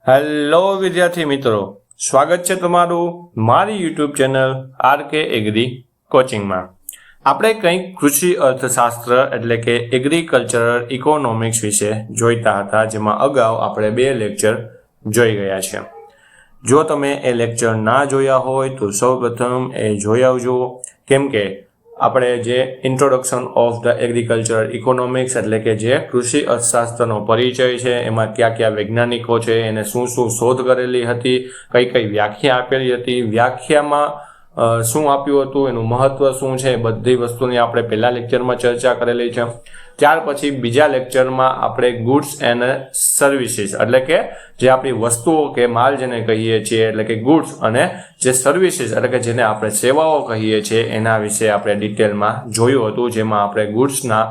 Hello વિદ્યાર્થી મિત્રો, સ્વાગત છે તમારું મારી યુટ્યુબ ચેનલ આરકે એગ્રી કોચિંગમાં। આપણે કંઈક કૃષિ અર્થશાસ્ત્ર એટલે કે એગ્રીકલ્ચરલ ઇકોનોમિક્સ વિશે જોઈતા હતા, જેમાં અગાઉ આપણે 2 લેક્ચર જોઈ ગયા છે। જો તમે એ લેક્ચર ના જોયા હોય તો સૌપ્રથમ એ જોઈ આવજો, કેમ કે આપણે જે introduction of the agricultural economics એટલે કે જે કૃષિ અર્થશાસ્ત્રનો પરિચય છે, એમાં કયા વૈજ્ઞાનિકો છે, એને શું શોધ કરેલી હતી, કઈ વ્યાખ્યા આપેલી હતી, વ્યાખ્યામાં શું આપ્યું હતું, એનું મહત્વ શું છે, બધી વસ્તુની આપણે પહેલા લેક્ચરમાં ચર્ચા કરેલી છે। ત્યાર પછી બીજા લેક્ચરમાં આપણે ગુડ્સ એન્ડ સર્વિસીસ એટલે કે જે આપણી વસ્તુઓ કે માલ જેને કહીએ છીએ એટલે કે ગુડ્સ, અને જે સર્વિસીસ એટલે કે જેને આપણે સેવાઓ કહીએ છીએ એના વિશે આપણે ડિટેલમાં જોયું હતું, જેમાં આપણે ગુડ્સના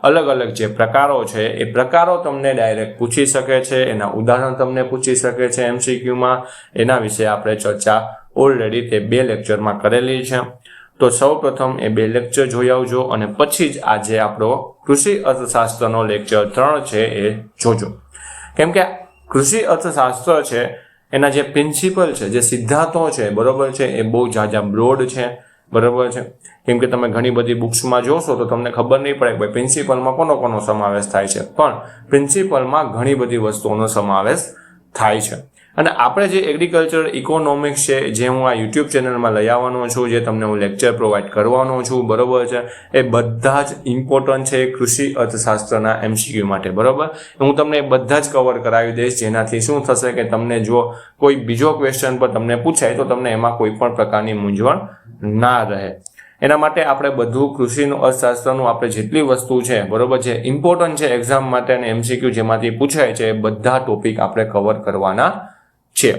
અલગ અલગ જે પ્રકારો છે એ પ્રકારો તમને ડાયરેક્ટ પૂછી શકે છે, એના ઉદાહરણ તમને પૂછી શકે છે MCQમાં, એના વિશે આપણે ચર્ચા ઓલરેડી તે 2 લેક્ચરમાં કરેલી છે। તો સૌપ્રથમ એ 2 લેક્ચર જોઈ આવજો અને પછી જ આજે આપણો કૃષિ અર્થશાસ્ત્રનો લેક્ચર 3 છે એ જોજો, કેમ કે કૃષિ અર્થશાસ્ત્ર છે એના જે પ્રિન્સિપલ છે, જે સિદ્ધાંતો છે, બરોબર છે, એ બહુ ઝાઝા બ્રોડ છે, બરોબર છે। કેમ કે તમે ઘણી બધી બુક્સમાં જોશો તો તમને ખબર નહીં પડે કે ભાઈ પ્રિન્સિપલમાં કોનો સમાવેશ થાય છે, પણ પ્રિન્સિપલમાં ઘણી બધી વસ્તુઓનો સમાવેશ થાય છે। અને આપણે જે એગ્રીકલ્ચર ઇકોનોમિક્સ છે, જે હું આ યુટ્યુબ ચેનલમાં લઈ આવવાનો છું, જે તમને હું લેક્ચર પ્રોવાઈડ કરવાનો છું, બરોબર છે, એ બધા જ ઇમ્પોર્ટન્ટ છે કૃષિ અર્થશાસ્ત્રના MCQ માટે, બરોબર। હું તમને એ બધા જ કવર કરાવી દઈશ, જેનાથી શું થશે કે તમને જો કોઈ બીજો ક્વેશ્ચન પર તમને પૂછાય તો તમને એમાં કોઈ પણ પ્રકારની મૂંઝવણ ના રહે। એના માટે આપણે બધું કૃષિનું અર્થશાસ્ત્રનું આપણે જેટલી વસ્તુ છે, બરોબર છે, ઇમ્પોર્ટન્ટ છે એક્ઝામ માટે અને MCQ જેમાંથી પૂછાય છે, એ બધા ટોપિક આપણે કવર કરવાના છે।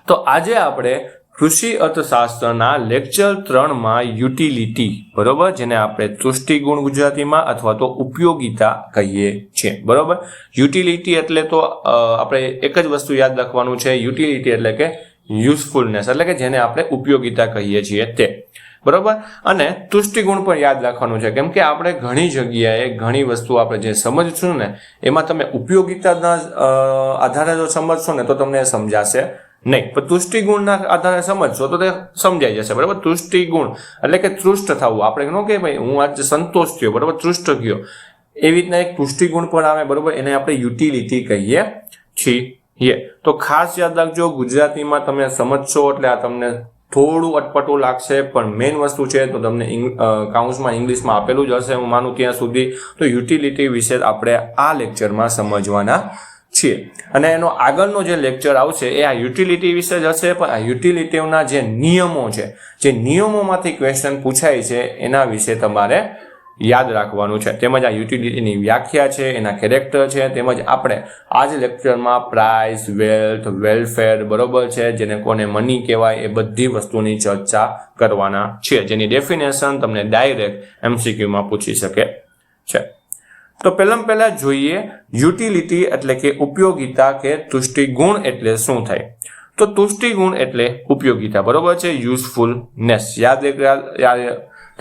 તો આજે આપણે કૃષિ અર્થશાસ્ત્રના લેક્ચર 3માં યુટિલિટી, બરોબર, જેને આપણે તૃષ્ટિગુણ ગુજરાતીમાં અથવા તો ઉપયોગિતા કહીએ છીએ, બરોબર। યુટિલિટી એટલે તો આપણે એક જ વસ્તુ યાદ રાખવાનું છે, યુટિલિટી એટલે કે યુઝફુલનેસ એટલે કે જેને આપણે ઉપયોગિતા કહીએ છીએ તે, બરોબર। અને તૃષ્ટિગુણ પણ યાદ રાખવાનું છે, કેમ કે આપણે ઘણી જગ્યાએ ઘણી વસ્તુ આપણે જે સમજશું ને એમાં તમે ઉપયોગિતાના આધારે જો સમજશો ને તો તમને સમજાશે નહીં, પણ તૃષ્ટિગુણના આધારે સમજશો તો તે સમજાઈ જશે, બરાબર। તૃષ્ટિગુણ એટલે કે તૃષ્ટ થવું, આપણે ન કે ભાઈ હું આજે સંતોષ થયો, બરાબર, તૃષ્ટ થયો, એવી રીતના એક તૃષ્ટિગુણ પણ આવે, બરાબર, એને આપણે યુટિલિટી કહીએ છીએ। તો ખાસ યાદ રાખજો, ગુજરાતીમાં તમે સમજશો એટલે આ તમને થોડું અટપટું લાગશે, પણ મેઇન વસ્તુ છે તો તમને કાઉન્સમાં ઇંગ્લિશમાં આપેલું જ હશે, હું માનું ત્યાં સુધી। તો યુટિલિટી વિશે આપણે આ લેક્ચરમાં સમજવાના છીએ, અને એનો આગળનો જે લેક્ચર આવશે એ આ યુટિલિટી વિશે જ હશે, પણ આ યુટિલિટીના જે નિયમો છે, જે નિયમોમાંથી ક્વેશ્ચન પૂછાય છે એના વિશે તમારે યાદ રાખવાનું છે, તેમજ આ યુટિલિટીની વ્યાખ્યા છે, એના કેરેક્ટર છે, તેમજ આપણે આ જ લેક્ચરમાં પ્રાઇસ, વેલ્થ, વેલફેર, બરોબર છે, જેને કોને મની કહેવાય, એ બધી વસ્તુની ચર્ચા કરવાના છે, જેની ડેફિનેશન તમને ડાયરેક્ટ MCQમાં પૂછી શકે છે। તો પહેલા જોઈએ યુટિલિટી એટલે કે ઉપયોગિતા કે તૃષ્ટિગુણ એટલે શું થાય। તો તૃષ્ટિગુણ એટલે ઉપયોગિતા, બરોબર છે, યુઝફુલનેસ।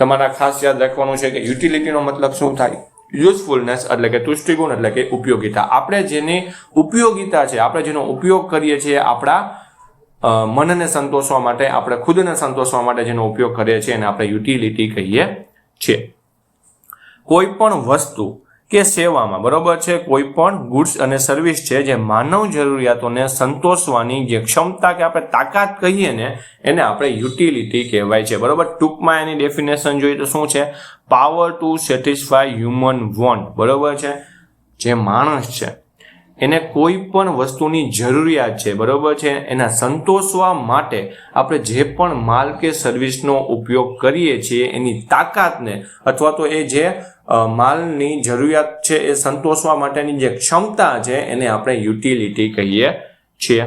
તમારા ખાસ યાદ રાખવાનું છે કે યુટિલિટીનો મતલબ શું થાય, યુઝફુલનેસ એટલે કે તૃષ્ટિગુણ એટલે કે ઉપયોગિતા। આપણે જેની ઉપયોગિતા છે, આપણે જેનો ઉપયોગ કરીએ છીએ આપણા મનને સંતોષવા માટે, આપણે ખુદને સંતોષવા માટે જેનો ઉપયોગ કરીએ છીએ એને આપણે યુટિલિટી કહીએ છીએ। કોઈ પણ વસ્તુ કે સેવામાં, બરોબર છે, કોઈ પણ ગુડ્સ અને સર્વિસ છે જે માનવ જરૂરિયાતોને સંતોષવાની જે ક્ષમતા કે આપણે તાકાત કહીએ ને એને આપણે યુટિલિટી કહેવાય છે, બરોબર। ટૂંકમાં એની ડેફિનેશન જોઈએ તો શું છે, power to satisfy human want, બરોબર છે, જે માણસ છે એને કોઈ પણ વસ્તુની જરૂરિયાત છે, બરોબર છે, એના સંતોષવા માટે આપણે જે પણ માલ કે સર્વિસનો ઉપયોગ કરીએ છીએ એની તાકાતને અથવા તો એ જે માલની જરૂરિયાત છે એ સંતોષવા માટેની જે ક્ષમતા છે એને આપણે યુટિલિટી કહીએ છીએ,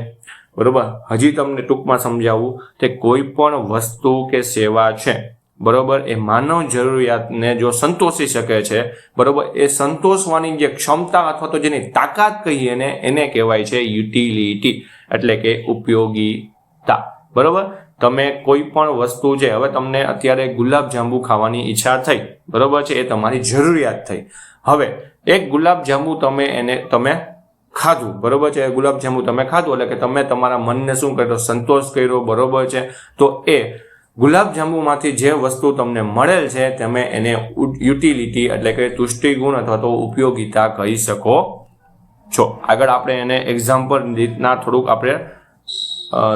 બરોબર। હજી તમને ટૂંકમાં સમજાવું કે કોઈ પણ વસ્તુ કે સેવા છે, બરોબર, એ માનવ જરૂરિયાતને જો સંતોષી શકે છે, બરોબર, એ સંતોષવાની જે ક્ષમતા અથવા તો જેની તાકાત કહીએ ને એને કહેવાય છે યુટિલિટી એટલે કે ઉપયોગિતા, બરોબર। તમે કોઈ પણ વસ્તુ છે, હવે તમને અત્યારે ગુલાબજાંબુ ખાવાની ઈચ્છા થઈ, બરોબર છે, એ તમારી જરૂરિયાત થઈ, હવે એક ગુલાબજાંબુ તમે ખાધું, બરોબર છે, ગુલાબજાંબુ તમે ખાધું એટલે કે તમે તમારા મનને શું કર્યો, સંતોષ કર્યો, બરોબર છે. તો એ ગુલાબજાંબુમાંથી જે વસ્તુ તમને મળેલ છે તમે એને યુટિલિટી એટલે કે તુષ્ટિગુણ અથવા તો ઉપયોગિતા કહી શકો છો. આગળ આપણે એને એક્ઝામ્પલ રીતના થોડુંક આપણે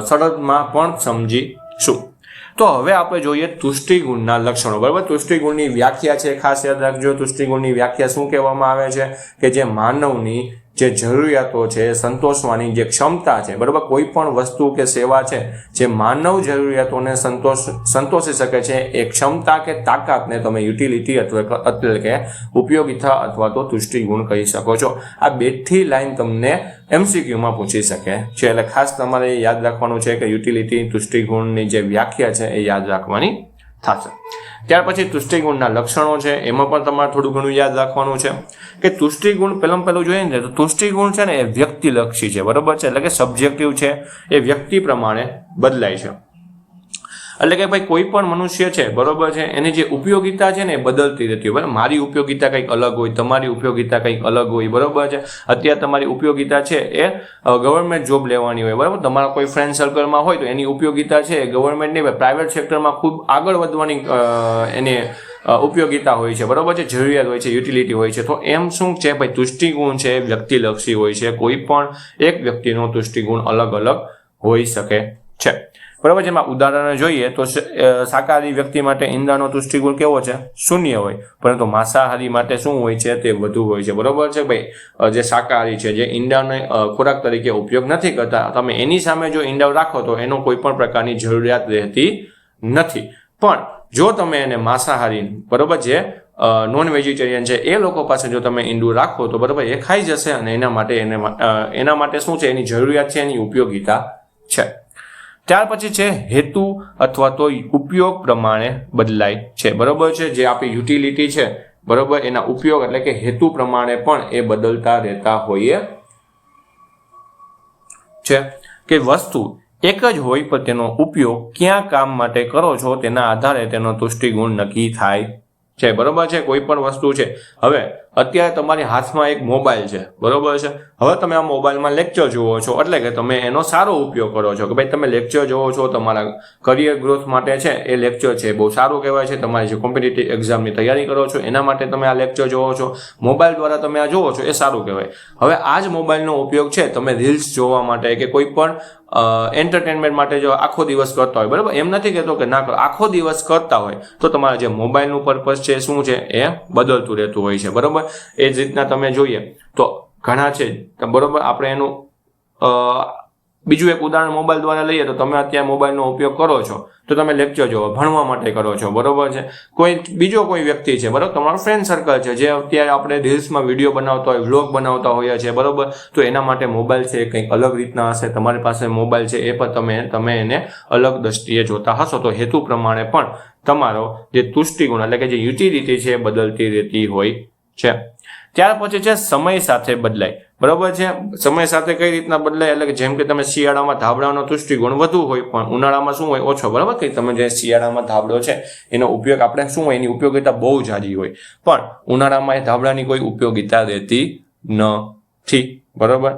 સરળમાં પણ સમજીશું. તો હવે આપણે જોઈએ તુષ્ટિગુણના લક્ષણો, બરાબર. તુષ્ટિગુણની વ્યાખ્યા છે, ખાસ યાદ રાખજો. તુષ્ટિગુણની વ્યાખ્યા શું કહેવામાં આવે છે કે જે માનવની જે જરૂરિયાતો છે, સંતોષવાની જે ક્ષમતા છે, બરાબર, કોઈ પણ વસ્તુ કે સેવા છે જે માનવ જરૂરિયાતોને સંતોષી શકે છે એ ક્ષમતા કે તાકાતને તમે યુટિલિટી અથવા એટલે કે ઉપયોગિતા અથવા તો તુષ્ટિગુણ કહી શકો છો. આ 2 થી લાઈન તમને MCQમાં પૂછી શકે છે, એટલે ખાસ તમારે યાદ રાખવાનું છે કે યુટિલિટી તુષ્ટિગુણની જે વ્યાખ્યા છે એ યાદ રાખવાની થશે. ત્યાર પછી તુષ્ટિગુણના લક્ષણો છે, એમાં પણ તમારે થોડું ઘણું યાદ રાખવાનું છે કે તુષ્ટિગુણ પહેલું જોઈએ ને તો તુષ્ટિગુણ છે ને એ વ્યક્તિલક્ષી છે, બરોબર છે, એટલે કે સબ્જેક્ટિવ છે, એ વ્યક્તિ પ્રમાણે બદલાય છે. એટલે કે ભાઈ કોઈ પણ મનુષ્ય છે, બરોબર છે, એની જે ઉપયોગિતા છે ને એ બદલતી રહેતી હોય. મારી ઉપયોગિતા કંઈક અલગ હોય, તમારી ઉપયોગિતા કંઈક અલગ હોય, બરોબર છે. અત્યારે તમારી ઉપયોગિતા છે એ ગવર્મેન્ટ જોબ લેવાની હોય, બરાબર. તમારા કોઈ ફ્રેન્ડ સર્કલમાં હોય તો એની ઉપયોગિતા છે ગવર્મેન્ટ નહીં, પ્રાઇવેટ સેક્ટરમાં ખૂબ આગળ વધવાની એની ઉપયોગિતા હોય છે, બરોબર છે, જરૂરિયાત હોય છે, યુટિલિટી હોય છે. તો એમ શું છે ભાઈ, તુષ્ટિગુણ છે વ્યક્તિલક્ષી હોય છે. કોઈ પણ એક વ્યક્તિનો તુષ્ટિગુણ અલગ અલગ હોઈ શકે છે, બરાબર. જેમાં ઉદાહરણ જોઈએ તો શાકાહારી વ્યક્તિ માટે ઈંડાનો તુષ્ટિગુણ કેવો છે? 0 હોય, પરંતુ માંસાહારી માટે શું હોય છે? તે વધુ હોય છે, બરોબર છે ભાઈ. જે શાકાહારી છે, જે ઈંડાને ખોરાક તરીકે ઉપયોગ નથી કરતા, તમે એની સામે જો ઈંડા રાખો તો એનો કોઈ પણ પ્રકારની જરૂરિયાત રહેતી નથી. પણ જો તમે એને માંસાહારી, બરોબર, જે નોન વેજીટેરિયન છે એ લોકો પાસે જો તમે ઈંડું રાખો તો બરોબર એ ખાઈ જશે અને એના માટે શું છે, એની જરૂરિયાત છે, એની ઉપયોગિતા છે. ત્યાર પછી છે હેતુ અથવા તો ઉપયોગ પ્રમાણે બદલાય છે, બરોબર છે. જે આપણી યુટિલિટી છે, બરોબર, એના ઉપયોગ એટલે કે હેતુ પ્રમાણે પણ એ બદલતા રહેતા હોઈએ છે. કે વસ્તુ એક જ હોય પણ તેનો ઉપયોગ ક્યાં કામ માટે કરો છો તેના આધારે તેનો તુષ્ટિગુણ નક્કી થાય છે, બરોબર છે. કોઈ પણ વસ્તુ છે, હવે અત્યારે તમારી હાથમાં એક મોબાઈલ છે, બરોબર છે. હવે તમે આ મોબાઈલમાં લેક્ચર જુઓ છો એટલે કે તમે એનો સારો ઉપયોગ કરો છો, કે ભાઈ તમે લેક્ચર જુઓ છો, તમારા કરિયર ગ્રોથ માટે છે એ લેક્ચર છે બહુ સારું કહેવાય છે. તમારી જે કોમ્પિટિટિવ એક્ઝામની તૈયારી કરો છો એના માટે તમે આ લેક્ચર જુઓ છો, મોબાઈલ દ્વારા તમે આ જુઓ છો, એ સારું કહેવાય. હવે આ જ મોબાઈલનો ઉપયોગ છે તમે રીલ્સ જોવા માટે કે કોઈ પણ એન્ટરટેનમેન્ટ માટે જો આખો દિવસ કરતા હોય, બરાબર, એમ નથી કહેતો કે ના કરો, આખો દિવસ કરતા હોય તો તમારા જે મોબાઈલનું પર્પઝ છે શું છે એ બદલતું રહેતું હોય છે, બરોબર. એ જ રીતના તમે જોઈએ તો ઘણા છે, બરોબર. આપણે એનું બીજું એક ઉદાહરણ મોબાઈલ દ્વારા લઈએ તો તમે અત્યારે મોબાઈલનો ઉપયોગ કરો છો તો તમે લેક્ચર જોવો, ભણવા માટે કરો છો, બરોબર છે. બીજો કોઈ વ્યક્તિ છે, બરોબર, તમારો ફ્રેન્ડ સર્કલ છે, જે અત્યારે આપણે રીલ્સમાં વિડીયો બનાવતા હોય, વ્લોગ બનાવતા હોઈએ છીએ, બરોબર, તો એના માટે મોબાઈલ છે કંઈક અલગ રીતના હશે. તમારી પાસે મોબાઈલ છે એ પણ તમે એને અલગ દ્રષ્ટિએ જોતા હશો, તો હેતુ પ્રમાણે પણ તમારો જે તુષ્ટિગુણ એટલે કે જે યુટિલિટી છે એ બદલતી રહેતી હોય છે. ત્યાર પછી છે સમય સાથે બદલાય, બરોબર છે. સમય સાથે કઈ રીતના બદલાય એટલે કે જેમ કે તમે શિયાળામાં ધાબળાનો તુષ્ટિગુણ વધુ હોય પણ ઉનાળામાં શું હોય, ઓછો, બરોબર. કે તમે જે શિયાળામાં ધાબળો છે એનો ઉપયોગ આપણે શું હોય, એની ઉપયોગિતા બહુ જાજી હોય, પણ ઉનાળામાં એ ધાબળાની કોઈ ઉપયોગિતા રહેતી નથી, બરોબર.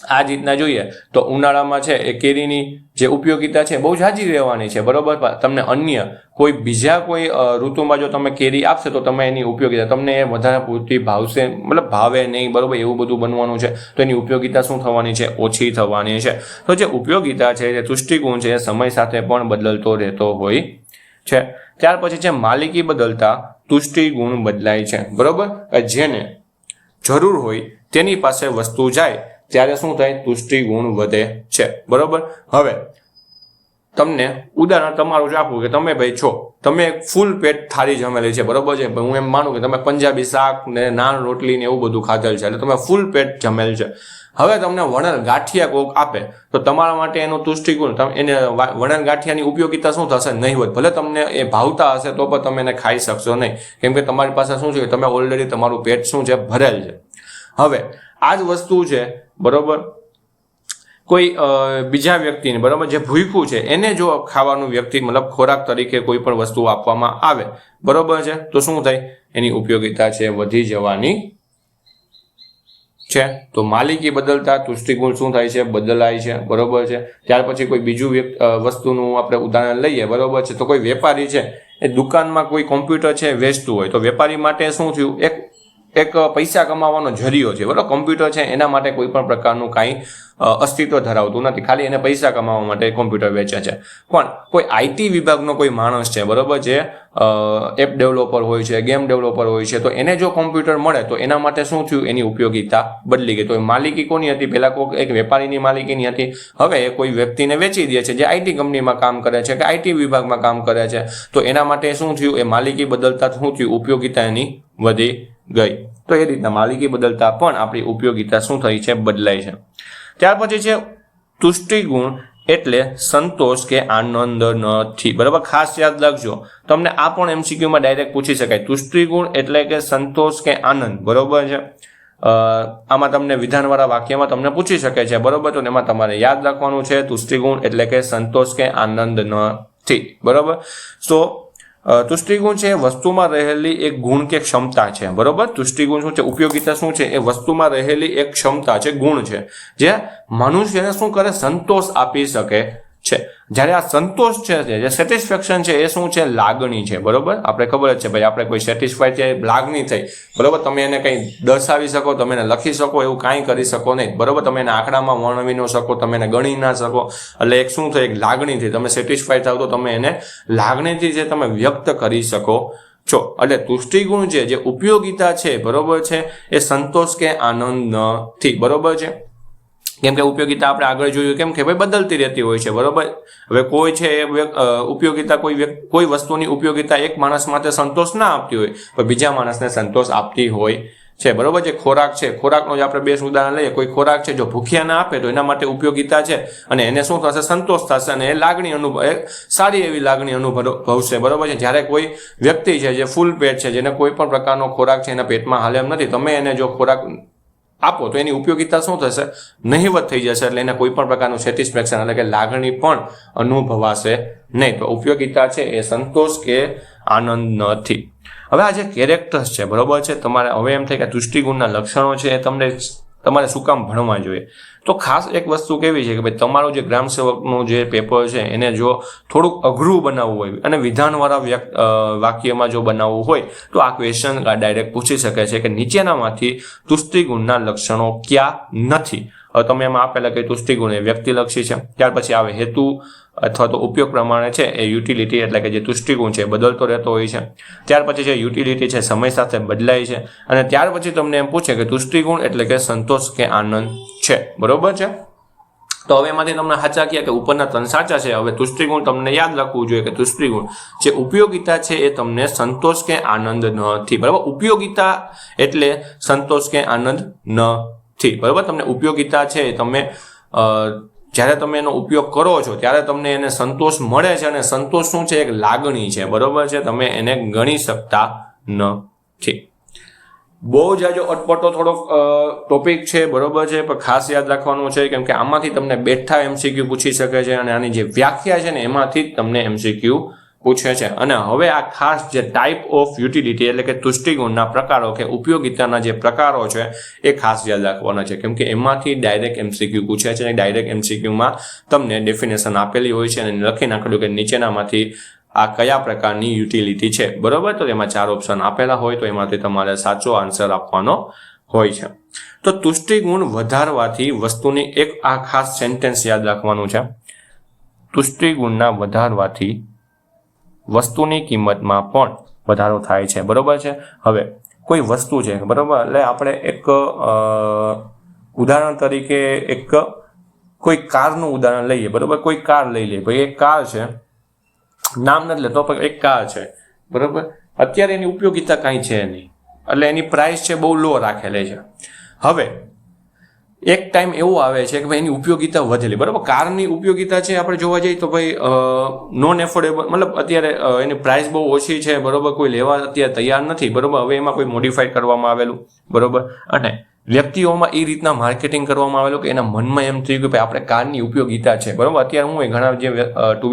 આ જ રીતના જોઈએ તો ઉનાળામાં છે એ કેરીની જે ઉપયોગિતા છે બહુ જાજી રહેવાની છે, બરોબર. તમને અન્ય કોઈ બીજા કોઈ ઋતુમાં જો તમે કેરી આપશે તો તમે એની ઉપયોગિતા તમને એ વધારે પૂરતી ભાવશે, મતલબ ભાવે નહીં, બરોબર, એવું બધું બનવાનું છે. તો એની ઉપયોગિતા શું થવાની છે, ઓછી થવાની છે. તો જે ઉપયોગિતા છે, જે તુષ્ટિગુણ છે, એ સમય સાથે પણ બદલતો રહેતો હોય છે. ત્યાર પછી છે માલિકી બદલતા તુષ્ટિગુણ બદલાય છે, બરોબર. જેને જરૂર હોય તેની પાસે વસ્તુ જાય ત્યારે શું થાય, તુષ્ટિગુણ વધે છે, બરોબર. હવે તમને ઉદાહરણ તમારું જ આપું કે તમે ભાઈ છો, તમે ફૂલ પેટ થાળી જમેલી છે, બરોબર છે. હું એમ માનું કે તમે પંજાબી શાક ને નાન રોટલી ને એવું બધું ખાધેલ છે એટલે તમે ફૂલ પેટ જમેલ છે. હવે તમને વણેલ ગાંઠિયા કોક આપે તો તમારા માટે એનું તુષ્ટિગુણ, એને વણેલ ગાંઠિયાની ઉપયોગિતા શું થશે, નહીં હોય. ભલે તમને એ ભાવતા હશે તો પણ તમે એને ખાઈ શકશો નહીં, કેમ કે તમારી પાસે શું છે, તમે ઓલરેડી તમારું પેટ શું છે, ભરેલ છે. હવે આ જ વસ્તુ છે, બરોબર, કોઈ બીજા વ્યક્તિને, બરોબર, જે ભૂખ્યું છે એને જો ખાવાનું વ્યક્તિ મતલબ ખોરાક તરીકે કોઈ પણ વસ્તુ આપવામાં આવે, બરોબર છે, તો શું થાય, એની ઉપયોગિતા છે વધી જવાની છે. તો માલિકી બદલતા તુષ્ટિગુણ શું થાય છે? બદલાય છે. બરોબર છે. ત્યાર પછી કોઈ બીજું વસ્તુનું આપણે ઉદાહરણ લઈએ. બરોબર છે. તો કોઈ વેપારી છે એ દુકાનમાં કોઈ કોમ્પ્યુટર છે વેચતું હોય, તો વેપારી માટે શું થયું? એક પૈસા કમાવાનો જરિયો છે. બરોબર, કોમ્પ્યુટર છે એના માટે કોઈ પણ પ્રકારનું કાંઈ અસ્તિત્વ ધરાવતું નથી, ખાલી એને પૈસા કમાવા માટે કોમ્પ્યુટર વેચે છે. પણ કોઈ આઈટી વિભાગનો કોઈ માણસ છે, બરોબર, જે એપ ડેવલપર હોય છે, ગેમ ડેવલપર હોય છે, તો એને જો કોમ્પ્યુટર મળે તો એના માટે શું થયું? એની ઉપયોગિતા બદલી ગઈ. તો માલિકી કોની હતી? પહેલા કોઈ એક વેપારીની માલિકીની હતી, હવે એ કોઈ વ્યક્તિને વેચી દે છે જે આઈટી કંપનીમાં કામ કરે છે કે આઈટી વિભાગમાં કામ કરે છે. તો એના માટે શું થયું? એ માલિકી બદલતા શું થયું? ઉપયોગિતા એની વધી ગઈ. તો એ રીતના માલિકી બદલતા પણ આપણી ઉપયોગિતા શું થઈ છે? બદલાય છે. ત્યાર પછી છે તુષ્ટિગુણ એટલે સંતોષ કે આનંદ નથી. બરાબર, ખાસ યાદ રાખજો, તમને આ પણ એમસીક્યુમાં ડાયરેક્ટ પૂછી શકાય. તુષ્ટિગુણ એટલે કે સંતોષ કે આનંદ. બરોબર છે. આમાં તમને વિધાનવાળા વાક્યમાં તમને પૂછી શકે છે. બરોબર, તો એમાં તમારે યાદ રાખવાનું છે તુષ્ટિગુણ એટલે કે સંતોષ કે આનંદ નથી. બરોબર. તો તુષ્ટિગુણ છે વસ્તુમાં રહેલી એક ગુણ કે ક્ષમતા છે. બરોબર, તુષ્ટિગુણ શું છે? ઉપયોગિતા શું છે? એ વસ્તુમાં રહેલી એક ક્ષમતા છે, ગુણ છે, જે મનુષ્યને શું કરે? સંતોષ આપી શકે છે. જ્યારે આ સંતોષ છે, જે સેટિસ્ફેક્શન છે, એ શું છે? લાગણી છે. બરોબર, આપણે ખબર જ છે ભાઈ, આપણે કોઈ સેટિસ્ફાઈડ છે, લાગણી થઈ. બરોબર, તમે એને કંઈ દર્શાવી શકો, તમે એને લખી શકો, એવું કાંઈ કરી શકો નહીં. બરોબર, તમે એને આંકડામાં વર્ણવી ન શકો, તમે એને ગણી ના શકો. એટલે એક શું થાય? એક લાગણીથી તમે સેટિસ્ફાઈડ થાવ તો તમે એને લાગણીથી જે તમે વ્યક્ત કરી શકો છો. એટલે તુષ્ટિગુણ છે, જે ઉપયોગિતા છે, બરોબર છે, એ સંતોષ કે આનંદ નથી. બરોબર છે. કેમ કે ઉપયોગિતા આપણે આગળ જોયું કેમ કે ભાઈ બદલતી રહેતી હોય છે. બરોબર, હવે કોઈ છે ઉપયોગિતા કોઈ વસ્તુની ઉપયોગિતા એક માણસ માટે સંતોષ ના આપતી હોય પણ બીજા માણસને સંતોષ આપતી હોય છે. બરોબર, જે ખોરાક છે, ખોરાકનો જ આપણે બેસ્ટ ઉદાહરણ લઈએ. કોઈ ખોરાક છે જો ભૂખ્યા ના આપે તો એના માટે ઉપયોગિતા છે અને એને શું થશે? સંતોષ થશે અને એ લાગણી સારી એવી લાગણી અનુભવશે. બરોબર છે. જ્યારે કોઈ વ્યક્તિ છે જે ફૂલ પેટ છે, જેને કોઈ પણ પ્રકારનો ખોરાક છે એના પેટમાં હાલે એમ નથી, તમે એને જો ખોરાક આપો તો એની ઉપયોગિતા શું થશે? નહિવત થઈ જશે. એટલે એને કોઈ પણ પ્રકારનું સેટિસ્ફેક્શન એટલે કે લાગણી પણ અનુભવાશે નહીં. તો ઉપયોગિતા છે એ સંતોષ કે આનંદ નથી. હવે આ જે કેરેક્ટર્સ છે, બરોબર છે, તમારે હવે એમ થાય કે તુષ્ટિગુણના લક્ષણો છે એ તમારે શું કામ ભણવા જોઈએ? તો ખાસ એક વસ્તુ કેવી છે કે ભાઈ તમારું જે ગ્રામ સેવકનું જે પેપર છે એને જો થોડુંક અઘરું બનાવવું હોય અને વિધાનવાળા વાક્યમાં જો બનાવવું હોય તો આ ક્વેશ્ચન ડાયરેક્ટ પૂછી શકે છે કે નીચેનામાંથી તુષ્ટિગુણના લક્ષણો ક્યાં નથી? હવે તમે એમાં આપેલા કે તુષ્ટિગુણ એ વ્યક્તિલક્ષી છે. ત્યાર પછી આવે હેતુ અથવા તો ઉપયોગ પ્રમાણે છે એ યુટિલિટી એટલે કે જે તુષ્ટિગુણ છે એ બદલતો રહેતો હોય છે. ત્યાર પછી છે યુટિલિટી છે સમય સાથે બદલાય છે. અને ત્યાર પછી તમને એમ પૂછે કે તુષ્ટિગુણ એટલે કે સંતોષ કે આનંદ છે. બરોબર છે. તો હવે એમાંથી તમને સાચા કયા કે ઉપરના 3 સાચા છે. હવે તુષ્ટિગુણ તમને યાદ રાખવું જોઈએ કે તુષ્ટિગુણ જે ઉપયોગિતા છે એ તમને સંતોષ કે આનંદ નથી. બરાબર, ઉપયોગિતા એટલે સંતોષ કે આનંદ નથી. બરાબર, તમને ઉપયોગિતા છે તમે જ્યારે તમે એનો ઉપયોગ કરો છો ત્યારે તમને એને સંતોષ મળે છે અને સંતોષ શું છે? એક લાગણી છે. બરોબર છે. તમે એને ગણી શકતા નથી. બહુ જાજો અટપટો થોડોક ટોપિક છે. બરોબર છે, પણ ખાસ યાદ રાખવાનું છે કેમ કે આમાંથી તમને બેઠા એમસીક્યુ પૂછી શકે છે અને આની જે વ્યાખ્યા છે ને એમાંથી જ તમને એમસીક્યુ પૂછે છે. અને હવે આ ખાસ જે ટાઈપ ઓફ યુટિલિટી એટલે કે તુષ્ટિગુણના પ્રકારો કે ઉપયોગિતાના જે પ્રકારો છે એ ખાસ યાદ રાખવાના છે કેમ કે એમાંથી ડાયરેક્ટ એમસીક્યુ પૂછે છે. ડાયરેક્ટ એમસીક્યુમાં તમને ડેફિનેશન આપેલી હોય છે અને લખી નાખેલું કે નીચેનામાંથી આ કયા પ્રકારની યુટિલિટી છે. બરોબર, તો એમાં 4 ઓપ્શન આપેલા હોય તો એમાંથી તમારે સાચો આન્સર આપવાનો હોય છે. તો તુષ્ટિગુણ વધારવાથી વસ્તુની એક આ ખાસ સેન્ટેન્સ યાદ રાખવાનું છે. તુષ્ટિગુણના વધારવાથી વસ્તુની કિંમતમાં પણ વધારો થાય છે. બરોબર છે. હવે કોઈ વસ્તુ છે, બરોબર, એટલે આપણે એક ઉદાહરણ તરીકે કોઈ કારનું ઉદાહરણ લઈએ. બરોબર, કોઈ કાર લઈ લઈએ. ભાઈ એક કાર છે, નામ નથી લેતો પણ એક કાર છે. બરોબર, અત્યારે એની ઉપયોગિતા કાંઈ છે નહીં એટલે એની પ્રાઇસ છે બહુ લો રાખેલી છે. હવે એક ટાઈમ એવો આવે છે કે ભાઈ એની ઉપયોગિતા વધેલી. બરાબર, કારની ઉપયોગિતા છે આપણે જોવા જઈએ તો ભાઈ નોન એફોર્ડેબલ, મતલબ અત્યારે એની પ્રાઇસ બહુ ઓછી છે. બરોબર, કોઈ લેવા અત્યારે તૈયાર નથી. બરોબર, હવે એમાં કોઈ મોડિફાઈ કરવામાં આવેલું. બરોબર, અને વ્યક્તિઓમાં એ રીતના માર્કેટિંગ કરવામાં આવેલું કે એના મનમાં એમ થયું કે ભાઈ આપણે કારની ઉપયોગિતા છે. બરોબર, અત્યારે હું ઘણા જે ટુ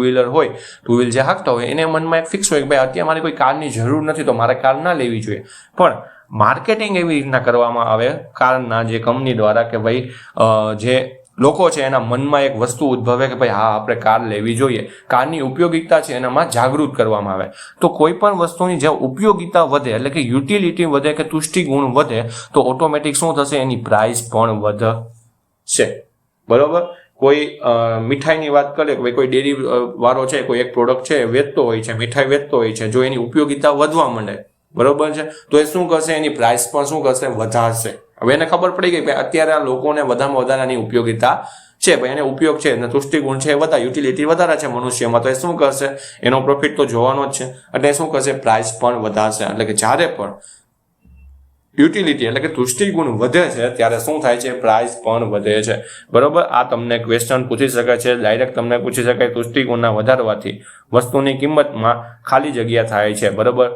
વ્હીલ જે હાંકતા હોય એને મનમાં એક ફિક્સ હોય કે ભાઈ અત્યારે મારે કોઈ કારની જરૂર નથી તો મારે કાર ના લેવી જોઈએ. પણ માર્કેટિંગ એવી રીતના કરવામાં આવે કારના જે કંપની દ્વારા કે ભાઈ જે લોકો છે એના મનમાં એક વસ્તુ ઉદ્ભવે કે ભાઈ હા આપણે કાર લેવી જોઈએ, કારની ઉપયોગિતા છે એનામાં જાગૃત કરવામાં આવે. તો કોઈ પણ વસ્તુની જે ઉપયોગિતા વધે એટલે કે યુટિલિટી વધે કે તુષ્ટિ ગુણ વધે તો ઓટોમેટિક શું થશે, એની પ્રાઇસ પણ વધશે. બરોબર. કોઈ મીઠાઈની વાત કરીએ કે ભાઈ કોઈ ડેરી વાળો છે, કોઈ એક પ્રોડક્ટ છે વેચતો હોય છે, મીઠાઈ વેચતો હોય છે, જો એની ઉપયોગિતા વધવા માંડે, બરોબર છે, તો એ શું કરશે, એની પ્રાઇસ પણ શું કરશે, વધારશે. હવે એને ખબર પડી ગઈ કે અત્યારે આ લોકોને વધારેમાં વધારાની ઉપયોગિતા છે, ભાઈ એને ઉપયોગ છે અને તુષ્ટિ ગુણ છે વધારે, યુટિલિટી વધારે છે મનુષ્યમાં, તો એ શું કરશે, એનો પ્રોફિટ તો જોવાનો જ છે એટલે શું કરશે, પ્રાઇસ પણ વધારશે. એટલે કે જ્યારે પણ યુટિલિટી એટલે કે તુષ્ટિ ગુણ વધે છે ત્યારે શું થાય છે, પ્રાઇસ પણ વધે છે. બરોબર. આ તમને ક્વેશ્ચન પૂછી શકાય છે, ડાયરેક્ટ તમને પૂછી શકાય તુષ્ટિ ગુણના વધારવાથી વસ્તુની કિંમતમાં ખાલી જગ્યા થાય છે. બરોબર.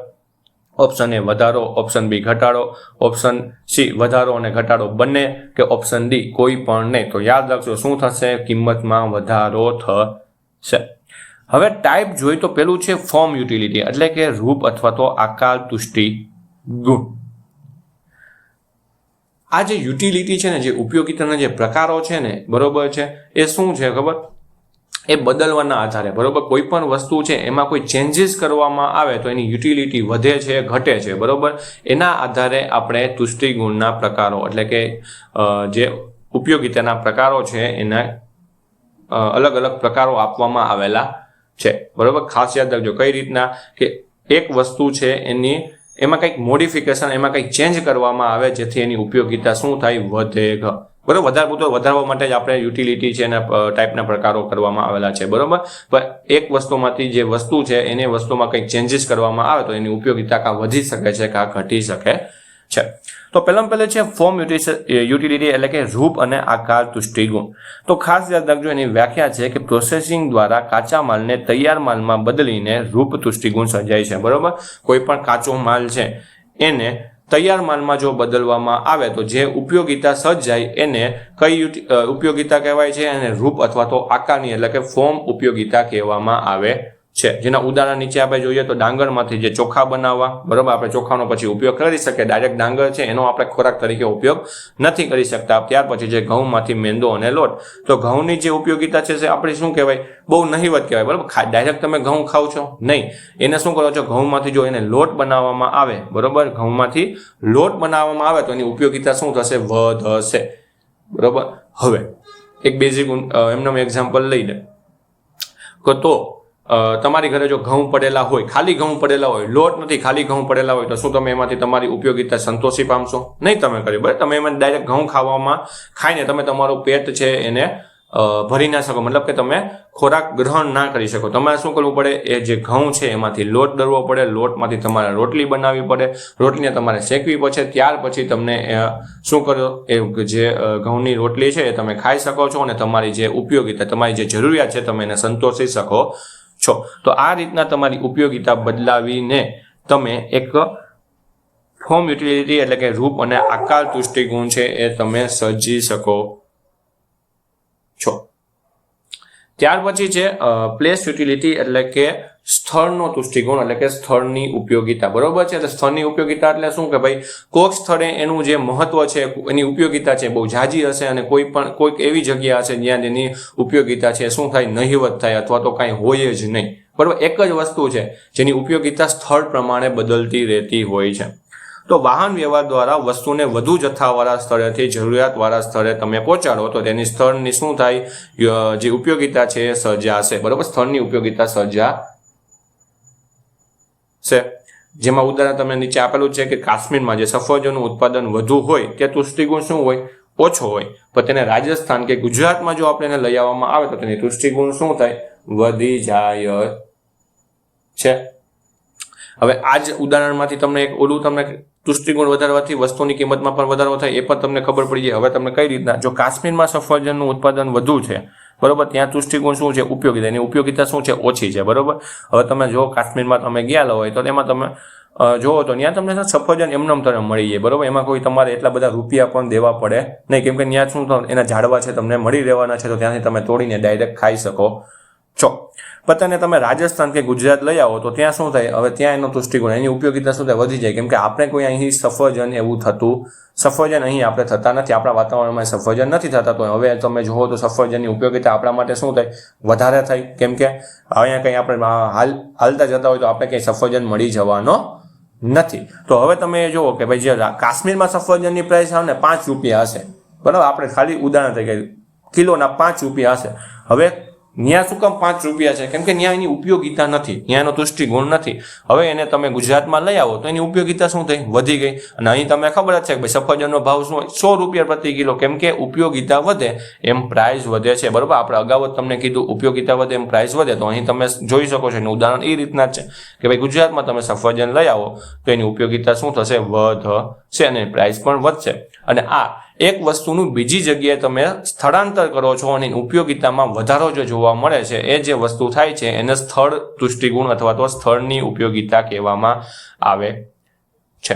ઓપ્શન એ વધારો, ઓપ્શન બી ઘટાડો, ઓપ્શન સી વધારો અને ઘટાડો બંને, કે ઓપ્શન ડી કોઈ પણ નહીં. તો યાદ રાખજો શું થશે, કિંમતમાં વધારો થશે. હવે ટાઈપ જોઈએ તો પેલું છે ફોર્મ યુટિલિટી એટલે કે રૂપ અથવા તો આકાર તુષ્ટિ ગુણ. આ જે યુટિલિટી છે ને, જે ઉપયોગિતાના જે પ્રકારો છે ને, બરોબર છે, એ શું છે ખબર, એ બદલવાના આધારે, બરોબર, કોઈ પણ વસ્તુ છે એમાં કોઈ ચેન્જીસ કરવામાં આવે તો એની યુટિલિટી વધે છે, ઘટે છે. બરોબર. એના આધારે આપણે તુષ્ટિ ગુણના પ્રકારો એટલે કે જે ઉપયોગિતાના પ્રકારો છે એના અલગ અલગ પ્રકારો આપવામાં આવેલા છે. બરોબર. ખાસ યાદ રાખજો કઈ રીતના કે એક વસ્તુ છે એની એમાં કંઈક મોડિફિકેશન, એમાં કંઈક ચેન્જ કરવામાં આવે જેથી એની ઉપયોગિતા શું થાય, વધે. બરોબર. વધારવા માટે જ આપણે યુટિલિટી છે એના ટાઈપના પ્રકારો કરવામાં આવેલા છે. બરોબર. પણ એક વસ્તુમાંથી જે વસ્તુ છે એને વસ્તુમાં કંઈક ચેન્જીસ કરવામાં આવે તો એની ઉપયોગિતા કાં વધી શકે છે કાં ઘટી શકે છે. તો પહેલે છે ફોર્મ યુટિલિટી એટલે કે રૂપ અને આકાર તુષ્ટિ ગુણ. તો ખાસ યાદ રાખજો એની વ્યાખ્યા છે કે પ્રોસેસિંગ દ્વારા કાચા માલને તૈયાર માલમાં બદલીને રૂપ તુષ્ટિ ગુણ સર્જાય છે. બરોબર. કોઈ પણ કાચો માલ છે એને તૈયાર માલમાં જો બદલવામાં આવે તો જે ઉપયોગિતા સર્જાય એને કઈ ઉપયોગિતા કહેવાય છે, અને રૂપ અથવા તો આકારની એટલે કે ફોર્મ ઉપયોગિતા કહેવામાં આવે છે. જેના ઉદાહરણ નીચે આપણે જોઈએ તો ડાંગરમાંથી જે ચોખા બનાવવા, બરોબર, આપણે ચોખાનો પછી ઉપયોગ કરી શકીએ. ડાયરેક્ટ ડાંગર છે એનો આપણે ખોરાક તરીકે ઉપયોગ નથી કરી શકતા. ત્યાર પછી જે ઘઉંમાંથી મેંદો અને લોટ, તો ઘઉંની જે ઉપયોગિતા છે તે આપણે શું કહેવાય, બહુ નહિવત કહેવાય. બરોબર. ડાયરેક્ટ તમે ઘઉં ખાવ છો નહીં, એને શું કરો છો, ઘઉંમાંથી જો એને લોટ બનાવવામાં આવે, બરોબર, ઘઉંમાંથી લોટ બનાવવામાં આવે તો એની ઉપયોગિતા શું થશે, વધશે. બરોબર. હવે એક બેઝિક એમનું એક્ઝામ્પલ લઈ લે તો તમારી ઘરે જો ઘઉં પડેલા હોય, ખાલી ઘઉં પડેલા હોય, લોટ નથી, ખાલી ઘઉં પડેલા હોય, તો શું તમે એમાંથી તમારી ઉપયોગિતા સંતોષી પામશો? નહીં તમે કરી. બરાબર. તમે એમાં ડાયરેક્ટ ઘઉં ખાઈને તમે તમારું પેટ છે એને ભરી ના શકો, મતલબ કે તમે ખોરાક ગ્રહણ ના કરી શકો. તમારે શું કરવું પડે, એ જે ઘઉં છે એમાંથી લોટ દળવો પડે, લોટમાંથી તમારે રોટલી બનાવવી પડે, રોટલીને તમારે શેકવી પડે, ત્યાર પછી તમને શું કરો, એ જે ઘઉંની રોટલી છે એ તમે ખાઈ શકો છો અને તમારી જે ઉપયોગિતા, તમારી જે જરૂરિયાત છે તમે એને સંતોષી શકો છો. તો આ રીતના તમારી ઉપયોગિતા બદલાવીને તમે એક ફોર્મ યુટિલિટી એટલે કે રૂપ અને આકાર તુષ્ટિ ગુણ છે એ તમે સર્જી શકો છો. ત્યાર પછી છે પ્લેસ યુટિલિટી એટલે કે સ્થળનો તુષ્ટિગુણ એટલે કે સ્થળની ઉપયોગિતા. બરોબર છે. તો સ્થળની ઉપયોગિતા એટલે શું કે ભાઈ કોઈક સ્થળે એનું જે મહત્વ છે, એની ઉપયોગિતા છે બહુ ઝાઝી હશે અને કોઈક એવી જગ્યા હશે જ્યાં એની ઉપયોગિતા છે શું થાય, નહિવત થાય અથવા તો કાંઈ હોય જ નહીં. બરોબર. એક જ વસ્તુ છે જેની ઉપયોગિતા સ્થળ પ્રમાણે બદલતી રહેતી હોય છે. તો વાહન વ્યવહાર દ્વારા વસ્તુને વધુ જથ્થાવાળા સ્થળેથી જરૂરિયાતવાળા સ્થળે તમે પહોંચાડો તો તેની સ્થળની શું થાય, જે ઉપયોગિતા છે એ સર્જાશે. બરોબર. સ્થળની ઉપયોગિતા સર્જાશે. જેમાં ઉદાહરણ તમને નીચે આપેલું છે કે કાશ્મીરમાં જે સફરજનનું ઉત્પાદન વધુ હોય તે તુષ્ટિગુણ શું હોય, ઓછો હોય. પણ તેને રાજસ્થાન કે ગુજરાતમાં જો આપણે એને લઈ આવવામાં આવે તો તેની તુષ્ટિગુણ શું થાય, વધી જાય છે. હવે આ જ ઉદાહરણમાંથી તમને એક ઓલું તમને તુષ્ટિગુણ વધારવાથી વસ્તુની કિંમતમાં પણ વધારો થાય એ પણ તમને ખબર પડી જાય. હવે તમને કઈ રીતના, જો કાશ્મીરમાં સફરજનનું ઉત્પાદન વધુ છે, બરોબર, ત્યાં તુષ્ટિગુણ શું છે, ઉપયોગિતા, એની ઉપયોગિતા શું છે, ઓછી છે. બરોબર. હવે તમે જો કાશ્મીરમાં તમે ગયા હોય તો તેમાં તમે જોવો તો ત્યાં તમને સફરજન એમનેમ તમને મળી જાય. બરોબર. એમાં કોઈ તમારે એટલા બધા રૂપિયા પણ દેવા પડે નહીં, કેમ કે ત્યાં શું એના ઝાડવા છે તમને મળી રહેવાના છે, તો ત્યાંથી તમે તોડીને ડાયરેક્ટ ખાઈ શકો છો. પોતાને તમે રાજસ્થાન કે ગુજરાત લઈ આવો તો ત્યાં શું થાય, હવે ત્યાં એનો તુષ્ટિગુણ એની ઉપયોગિતા શું થાય, વધી જાય. કેમ કે આપણે કોઈ અહીં સફરજન એવું થતું, સફરજન અહીં આપણે થતા નથી, આપણા વાતાવરણમાં સફરજન નથી થતા. તો હવે તમે જુઓ તો સફરજનની ઉપયોગિતા આપણા માટે શું થાય, વધારે થાય. કેમ કે અહીંયા કંઈ આપણે હાલતા જતા હોય તો આપણે કંઈ સફરજન મળી જવાનો નથી. તો હવે તમે જુઓ કે ભાઈ જે કાશ્મીરમાં સફરજનની પ્રાઇસ આવે ને 5 રૂપિયા હશે, બરાબર, આપણે ખાલી ઉદાહરણ તરીકે કિલોના 5 રૂપિયા હશે. હવે ત્યાં શું કામ 5 રૂપિયા છે? કેમ કે ત્યાં એની ઉપયોગિતા નથી, ત્યાં એનો તુષ્ટિગુણ નથી. હવે એને તમે ગુજરાતમાં લઈ આવો તો એની ઉપયોગિતા શું થઈ, વધી ગઈ. અને અહીં તમને ખબર જ છે કે ભાઈ સફરજનનો ભાવ શું હોય, 100 રૂપિયા પ્રતિ કિલો. કેમ કે ઉપયોગિતા વધે એમ પ્રાઇસ વધે છે, બરાબર. આપણે અગાઉ જ તમને કીધું ઉપયોગિતા વધે એમ પ્રાઇસ વધે. તો અહીં તમે જોઈ શકો છો એનું ઉદાહરણ એ રીતના જ છે કે ભાઈ ગુજરાતમાં તમે સફરજન લઈ આવો તો એની ઉપયોગિતા શું થશે, વધશે અને પ્રાઇસ પણ વધશે. અને આ એક વસ્તુનું બીજી જગ્યાએ તમે સ્થળાંતર કરો છો અને ઉપયોગિતામાં વધારો જો જોવા મળે છે, એ જે વસ્તુ થાય છે એને સ્થળ તુષ્ટિગુણ અથવા તો સ્થળની ઉપયોગિતા કહેવામાં આવે છે.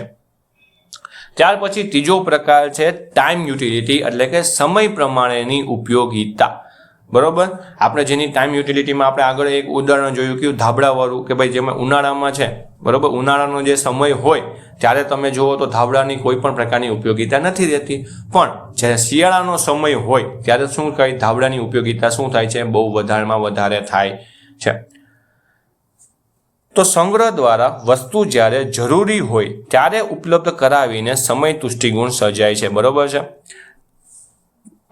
ત્યાર પછી ત્રીજો પ્રકાર છે ટાઈમ યુટિલિટી, એટલે કે સમય પ્રમાણેની ઉપયોગિતા. બરોબર, આપણે જેની ટાઈમ યુટિલિટીમાં આપણે આગળ એક ઉદાહરણ જોયું કે ધાબળાવાળું, કે ભાઈ જેમાં ઉનાળામાં છે, બરોબર, ઉનાળાનો જે સમય હોય ત્યારે તમે જુઓ તો ધાબળાની કોઈ પણ પ્રકારની ઉપયોગિતા નથી રહેતી. પણ જ્યારે શિયાળાનો સમય હોય ત્યારે શું કહે, ધાબળાની ઉપયોગિતા શું થાય છે, બહુ વધારેમાં વધારે થાય છે. તો સંગ્રહ દ્વારા વસ્તુ જ્યારે જરૂરી હોય ત્યારે ઉપલબ્ધ કરાવીને સમય તુષ્ટિગુણ સર્જાય છે. બરોબર છે.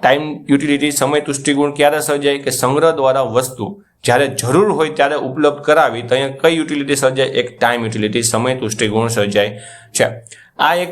ટાઈમ યુટિલિટી સમય તુષ્ટિગુણ ક્યારે સર્જાય કે સંગ્રહ દ્વારા વસ્તુ જ્યારે જરૂર હોય ત્યારે ઉપલબ્ધ કરાવી, તો અહીંયા કઈ યુટિલિટી સર્જાય, એક ટાઈમ યુટિલિટી સમય તુષ્ટિગુણ સર્જાય છે. આ એક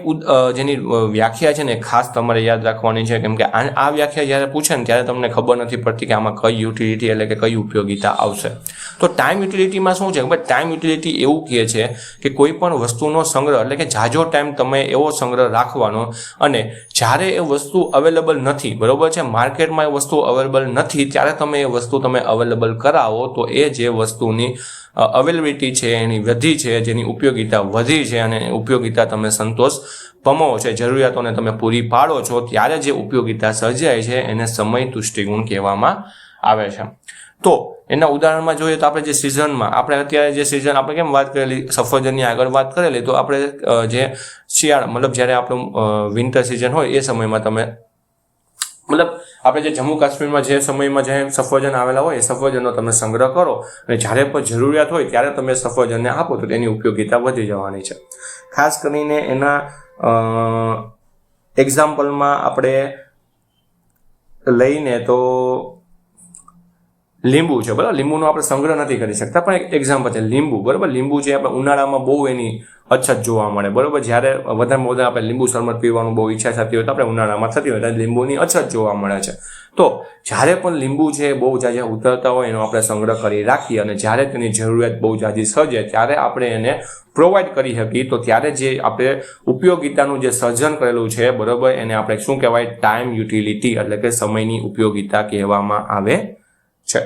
જેની વ્યાખ્યા છે ને ખાસ તમારે યાદ રાખવાની છે. કેમ કે આ વ્યાખ્યા જ્યારે પૂછે ને ત્યારે તમને ખબર નથી પડતી કે આમાં કઈ યુટિલિટી એટલે કે કઈ ઉપયોગિતા આવશે. તો ટાઈમ યુટિલિટીમાં શું છે, ભાઈ ટાઈમ યુટિલિટી એવું કહે છે કે કોઈ પણ વસ્તુનો સંગ્રહ એટલે કે ઝાઝો ટાઈમ તમે એવો સંગ્રહ રાખવાનો, અને જ્યારે એ વસ્તુ અવેલેબલ નથી, બરોબર છે, માર્કેટમાં એ વસ્તુ અવેલેબલ નથી, ત્યારે તમે એ વસ્તુ તમે અવેલેબલ કરાવો તો એ જે વસ્તુની અવેલેબિલિટી છે એની વધી છે, જેની ઉપયોગિતા વધી છે અને ઉપયોગિતા તમે સંતોષ પમાવો છે, જરૂરિયાતોને તમે પૂરી પાડો છો, ત્યારે જે ઉપયોગિતા સર્જાય છે એને સમય તુષ્ટિગુણ કહેવામાં આવે છે. તો એના ઉદાહરણમાં જોઈએ તો આપણે જે સિઝનમાં, આપણે અત્યારે જે સિઝન આપણે કેમ વાત કરેલી, સફરજનની આગળ વાત કરેલી, તો આપણે જે શિયાળા મતલબ જ્યારે આપણું વિન્ટર સિઝન હોય એ સમયમાં તમે મતલબ આપણે જે જમ્મુ કાશ્મીરમાં જે સમયમાં જે સફરજન આવેલા હોય એ સફરજનનો તમે સંગ્રહ કરો અને જ્યારે પણ જરૂરિયાત હોય ત્યારે તમે સફરજનને આપો તો તેની ઉપયોગિતા વધી જવાની છે. ખાસ કરીને એના એક્ઝામ્પલમાં આપણે લઈને તો લીંબુ છે, બરાબર. લીંબુનો આપણે સંગ્રહ નથી કરી શકતા, પણ એક એક્ઝામ્પલ છે લીંબુ, બરાબર. લીંબુ છે આપણે ઉનાળામાં બહુ એની અછત જોવા મળે, બરાબર. જ્યારે વધારેમાં વધારે આપણે લીંબુ શરબત પીવાનું બહુ ઈચ્છા થતી હોય તો આપણે ઉનાળામાં થતી હોય ત્યારે લીંબુની અછત જોવા મળે છે. તો જ્યારે પણ લીંબુ છે બહુ જાજા ઉતરતા હોય એનો આપણે સંગ્રહ કરી રાખીએ અને જ્યારે તેની જરૂરિયાત બહુ જાજી સર્જે ત્યારે આપણે એને પ્રોવાઈડ કરી શકીએ, તો ત્યારે જે આપણે ઉપયોગિતાનું જે સર્જન કરેલું છે, બરાબર, એને આપણે શું કહેવાય, ટાઈમ યુટિલિટી એટલે કે સમયની ઉપયોગિતા કહેવામાં આવે છે.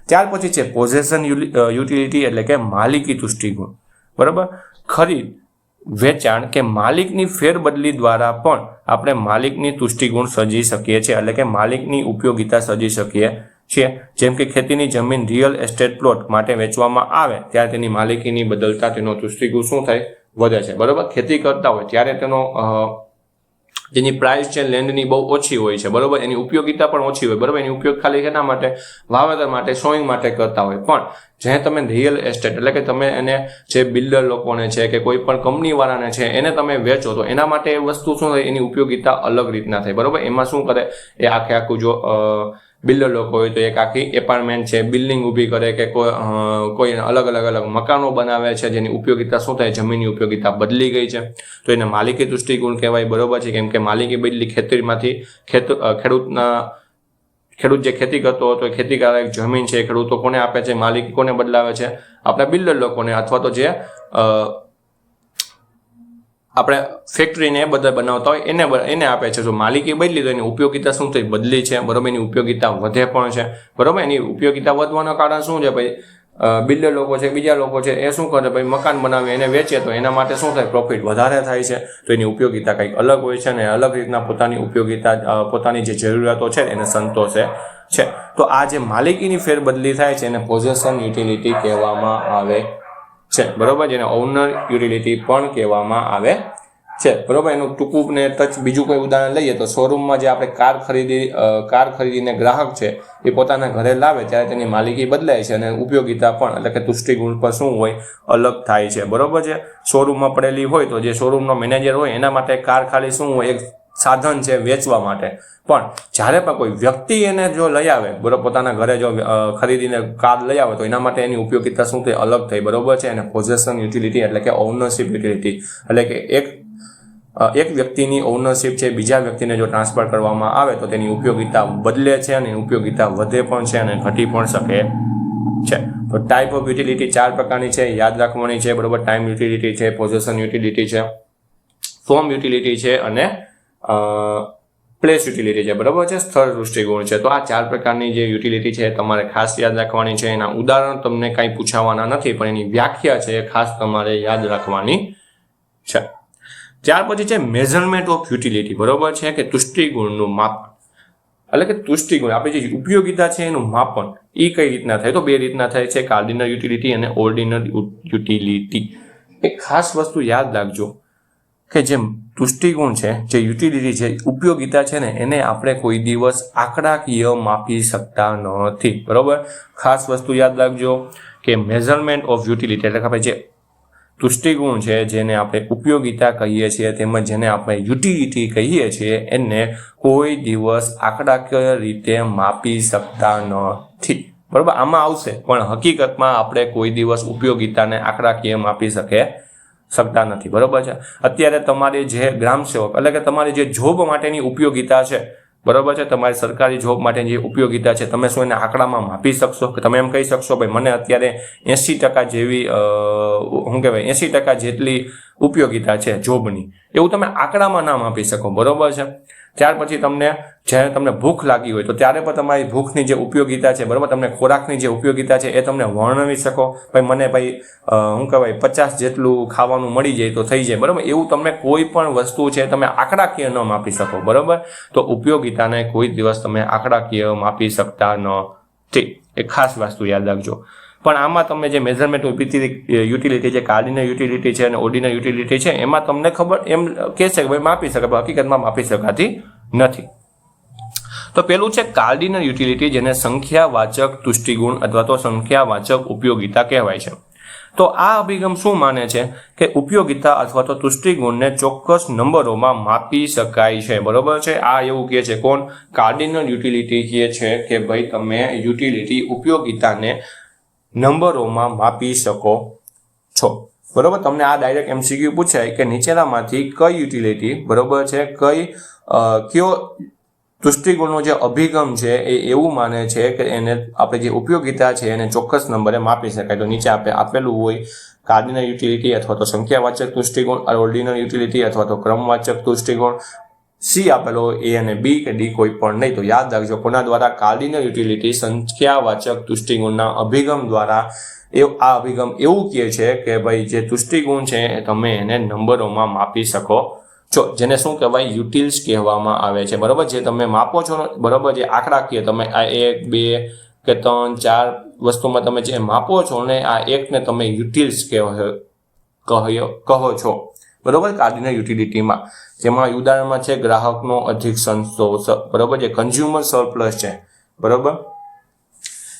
ત્યાર પછી છે પોઝેશન યુટિલિટી એટલે કે માલિકી તુષ્ટિગુણ, બરાબર. ખરીદ, વેચાણ કે માલિકની ફેરબદલી દ્વારા પણ આપણે માલિકની તુષ્ટિગુણ સર્જી શકીએ છીએ, એટલે કે માલિકની ઉપયોગિતા સર્જી શકીએ છીએ. જેમ કે ખેતીની જમીન રિયલ એસ્ટેટ પ્લોટ માટે વેચવામાં આવે ત્યારે તેની માલિકીની બદલતા તેનો તુષ્ટિગુણ શું થાય, વધે છે, બરાબર. ખેતી કરતા હોય ત્યારે તેનો જેની પ્રાઇસ છે લેન્ડની બહુ ઓછી હોય છે, બરોબર. એની ઉપયોગિતા પણ ઓછી હોય, બરોબર. એની ઉપયોગ ખાલી એના માટે વાવેતર માટે, સોઈંગ માટે કરતા હોય. પણ જ્યાં તમે રિયલ એસ્ટેટ એટલે કે તમે એને જે બિલ્ડર લોકોને છે કે કોઈ પણ કંપનીવાળાને છે એને તમે વેચો તો એના માટે એ વસ્તુ શું થાય, એની ઉપયોગિતા અલગ રીતના થાય, બરોબર. એમાં શું કરે, એ આખું જો બિલ્ડર લોકો હોય તો એક આખી એપાર્ટમેન્ટ છે, બિલ્ડિંગ ઊભી કરે કે કોઈ અલગ અલગ મકાનો બનાવે છે, જેની ઉપયોગિતા શું થાય, જમીનની ઉપયોગિતા બદલી ગઈ છે, તો એને માલિકી તુષ્ટિગુણ કહેવાય, બરોબર છે. કેમ કે માલિકી બદલી ખેતીમાંથી ખેડૂત જે ખેતી કરતો હતો, ખેતીકારક જમીન છે ખેડૂતો કોને આપે છે, માલિકી કોને બદલાવે છે, આપણા બિલ્ડર લોકોને, અથવા તો જે આપણે ફેક્ટરીને એ બધા બનાવતા હોય એને આપે છે. જો માલિકી બદલી તો એની ઉપયોગિતા શું થઈ, બદલી છે, બરોબર. એની ઉપયોગિતા વધે પણ છે, બરોબર. એની ઉપયોગિતા વધવાનું કારણ શું છે, ભાઈ બિલ્ડર લોકો છે, બીજા લોકો છે, એ શું કરે, ભાઈ મકાન બનાવે એને વેચે તો એના માટે શું થાય, પ્રોફિટ વધારે થાય છે, તો એની ઉપયોગિતા કંઈક અલગ હોય છે ને અલગ રીતના પોતાની ઉપયોગિતા, પોતાની જે જરૂરિયાતો છે એને સંતોષે છે. તો આ જે માલિકીની ફેરબદલી થાય છે એને પોઝેશન યુટિલિટી કહેવામાં આવે છે, બરોબર, જેને ઓનર યુટિલિટી પણ કહેવામાં આવે છે, બરોબર. એનું ટૂંકું ને ટચ બીજું કોઈ ઉદાહરણ લઈએ તો શોરૂમમાં જે આપણે કાર ખરીદીને ગ્રાહક છે એ પોતાના ઘરે લાવે ત્યારે તેની માલિકી બદલાય છે અને ઉપયોગિતા પણ એટલે કે તુષ્ટિગુણ પર શું હોય, અલગ થાય છે, બરોબર છે. શોરૂમમાં પડેલી હોય તો જે શોરૂમનો મેનેજર હોય એના માટે કાર ખાલી શું હોય, એક સાધન છે વેચવા માટે, પણ જ્યારે પણ કોઈ વ્યક્તિ એને જો લઈ આવે, બરોબર, પોતાના ઘરે જો ખરીદીને કાર લઈ આવે તો એના માટે એની ઉપયોગિતા શું થઈ, અલગ થઈ, બરોબર છે. અને પોઝેશન યુટિલિટી એટલે કે ઓનરશિપ યુટિલિટી એટલે કે એક વ્યક્તિની ઓનરશિપ છે બીજા વ્યક્તિને જો ટ્રાન્સફર કરવામાં આવે તો તેની ઉપયોગિતા બદલે છે અને ઉપયોગિતા વધે પણ છે અને ઘટી પણ શકે છે. તો ટાઈપ ઓફ યુટિલિટી 4 પ્રકારની છે, યાદ રાખવાની છે, બરોબર. ટાઈમ યુટિલિટી છે, પોઝેશન યુટિલિટી છે, ફોર્મ યુટિલિટી છે અને પ્લેસ યુટિલિટી છે, બરોબર છે, સ્થળ દૃષ્ટિકોણ છે. તો આ 4 પ્રકારની જે યુટિલિટી છે તમારે ખાસ યાદ રાખવાની છે. એના ઉદાહરણ તમને કાંઈ પૂછાવાના નથી, પણ એની વ્યાખ્યા છે ખાસ તમારે યાદ રાખવાની છે. ત્યાર પછી છે મેઝરમેન્ટ ઓફ યુટિલિટી, બરોબર છે, કે તુષ્ટિગુણનું માપન એટલે કે તુષ્ટિગુણ આપણી જે ઉપયોગિતા છે એનું માપન એ કઈ રીતના થાય, તો 2 રીતના થાય છે, કાર્ડિનલ યુટિલિટી અને ઓર્ડિનલ યુટિલિટી. એક ખાસ વસ્તુ યાદ રાખજો કે જે તુષ્ટિગુણ છે, જે યુટિલિટી છે, ઉપયોગિતા છે ને એને આપણે કોઈ દિવસ આંકડાકીય માપી શકતા નથી, બરોબર. ખાસ વસ્તુ યાદ રાખજો કે મેઝરમેન્ટ ઓફ યુટિલિટી એટલે કે આપણે જે તુષ્ટિગુણ છે જેને આપણે ઉપયોગિતા કહીએ છીએ તેમજ જેને આપણે યુટિલિટી કહીએ છીએ એને કોઈ દિવસ આંકડાકીય રીતે માપી શકતા નથી, બરોબર. આમાં આવશે પણ હકીકતમાં આપણે કોઈ દિવસ ઉપયોગિતાને આંકડાકીય માપી શકતા નથી, બરોબર છે. અત્યારે તમારી જે ગ્રામસેવક એટલે કે તમારી જે જોબ માટેની ઉપયોગિતા છે, બરોબર છે, તમારી સરકારી જોબ માટેની જે ઉપયોગિતા છે તમે શું એને આંકડામાં માપી શકશો? કે તમે એમ કહી શકશો ભાઈ મને અત્યારે 80% જેવી શું કહેવાય 80% જેટલી ઉપયોગિતા છે જોબની, એવું તમે આંકડામાં ના માપી શકો, બરોબર છે. ત્યાર પછી જ્યારે તમને ભૂખ લાગી હોય તો ત્યારે પણ તમારી ભૂખની જે ઉપયોગિતા છે, બરોબર, તમને ખોરાકની જે ઉપયોગિતા છે એ તમને વર્ણવી શકો, ભાઈ મને શું કહેવાય 50 જેટલું ખાવાનું મળી જાય તો થઈ જાય, બરોબર. એવું તમને કોઈ પણ વસ્તુ છે તમે આંકડાકીય ન માપી શકો, બરોબર. તો ઉપયોગિતાને કોઈ દિવસ તમે આંકડાકીય માપી શકતા નથી, એ ખાસ વસ્તુ યાદ રાખજો. પણ આમાં તમને જે મેઝરમેન્ટ યુટિલિટી જે કાર્ડિનલ યુટિલિટી છે અને ઓર્ડિનલ યુટિલિટી છે એમાં તમને ખબર એમ કહેશે કે ભાઈ માપી શકે, પણ હકીકતમાં માપી શકાતી નથી. તો પેલું છે કાર્ડિનલ યુટિલિટી, જેને સંખ્યાવાચક તુષ્ટિગુણ અથવા તો સંખ્યાવાચક ઉપયોગિતા કહેવાય છે. તો આ અભિગમ શું માને છે કે ઉપયોગિતા અથવા તો તુષ્ટિગુણને ચોક્કસ નંબરોમાં માપી શકાય છે, બરોબર છે. આ એવું કહે છે કોણ? કાર્ડિનલ યુટિલિટી કહે છે કે ભાઈ તમે યુટિલિટી ઉપયોગિતાને નંબરોમાં માપી શકો છો, બરોબર. તમને આ ડાયરેક્ટ MCQ પૂછાય કે નીચેનામાંથી કઈ યુટિલિટી, બરોબર છે, કયો તુષ્ટિગુણનો જે અભિગમ છે એ એવું માને છે કે એને આપણે જે ઉપયોગિતા છે એને ચોક્કસ નંબરે માપી શકાય. તો નીચે આપેલું હોય કાર્ડિનલ યુટિલિટી અથવા તો સંખ્યાવાચક તુષ્ટિગુણ, ઓર્ડિનલ યુટિલિટી અથવા તો ક્રમવાચક તુષ્ટિગુણ, C આપેલો A અને B કે D કોઈ પણ નહીં. તો યાદ રાખજો કોના દ્વારા? કાર્ડિનલ યુટિલિટી સંખ્યાવાચક તુષ્ટિગુણના અભિગમ દ્વારા. આ અભિગમ એવું કહે છે કે ભાઈ જે તુષ્ટિગુણ છે તમે એને નંબરોમાં માપી શકો છો, જેને શું કહેવાય? યુટિલ્સ કહેવામાં આવે છે, બરોબર. જે તમે માપો છો, બરોબર, જે આંકડાકીય તમે આ 1, 2 કે 3, 4 વસ્તુમાં તમે જે માપો છો ને આ એકને તમે યુટિલ્સ કહો છો, બરોબર. કાર્ડિનલ યુટિલિટીમાં જેમાં ઉદાહરણમાં છે ગ્રાહકનો અધિક સંતોષ, બરોબર, જે કન્ઝ્યુમર સરપ્લસ છે, બરોબર.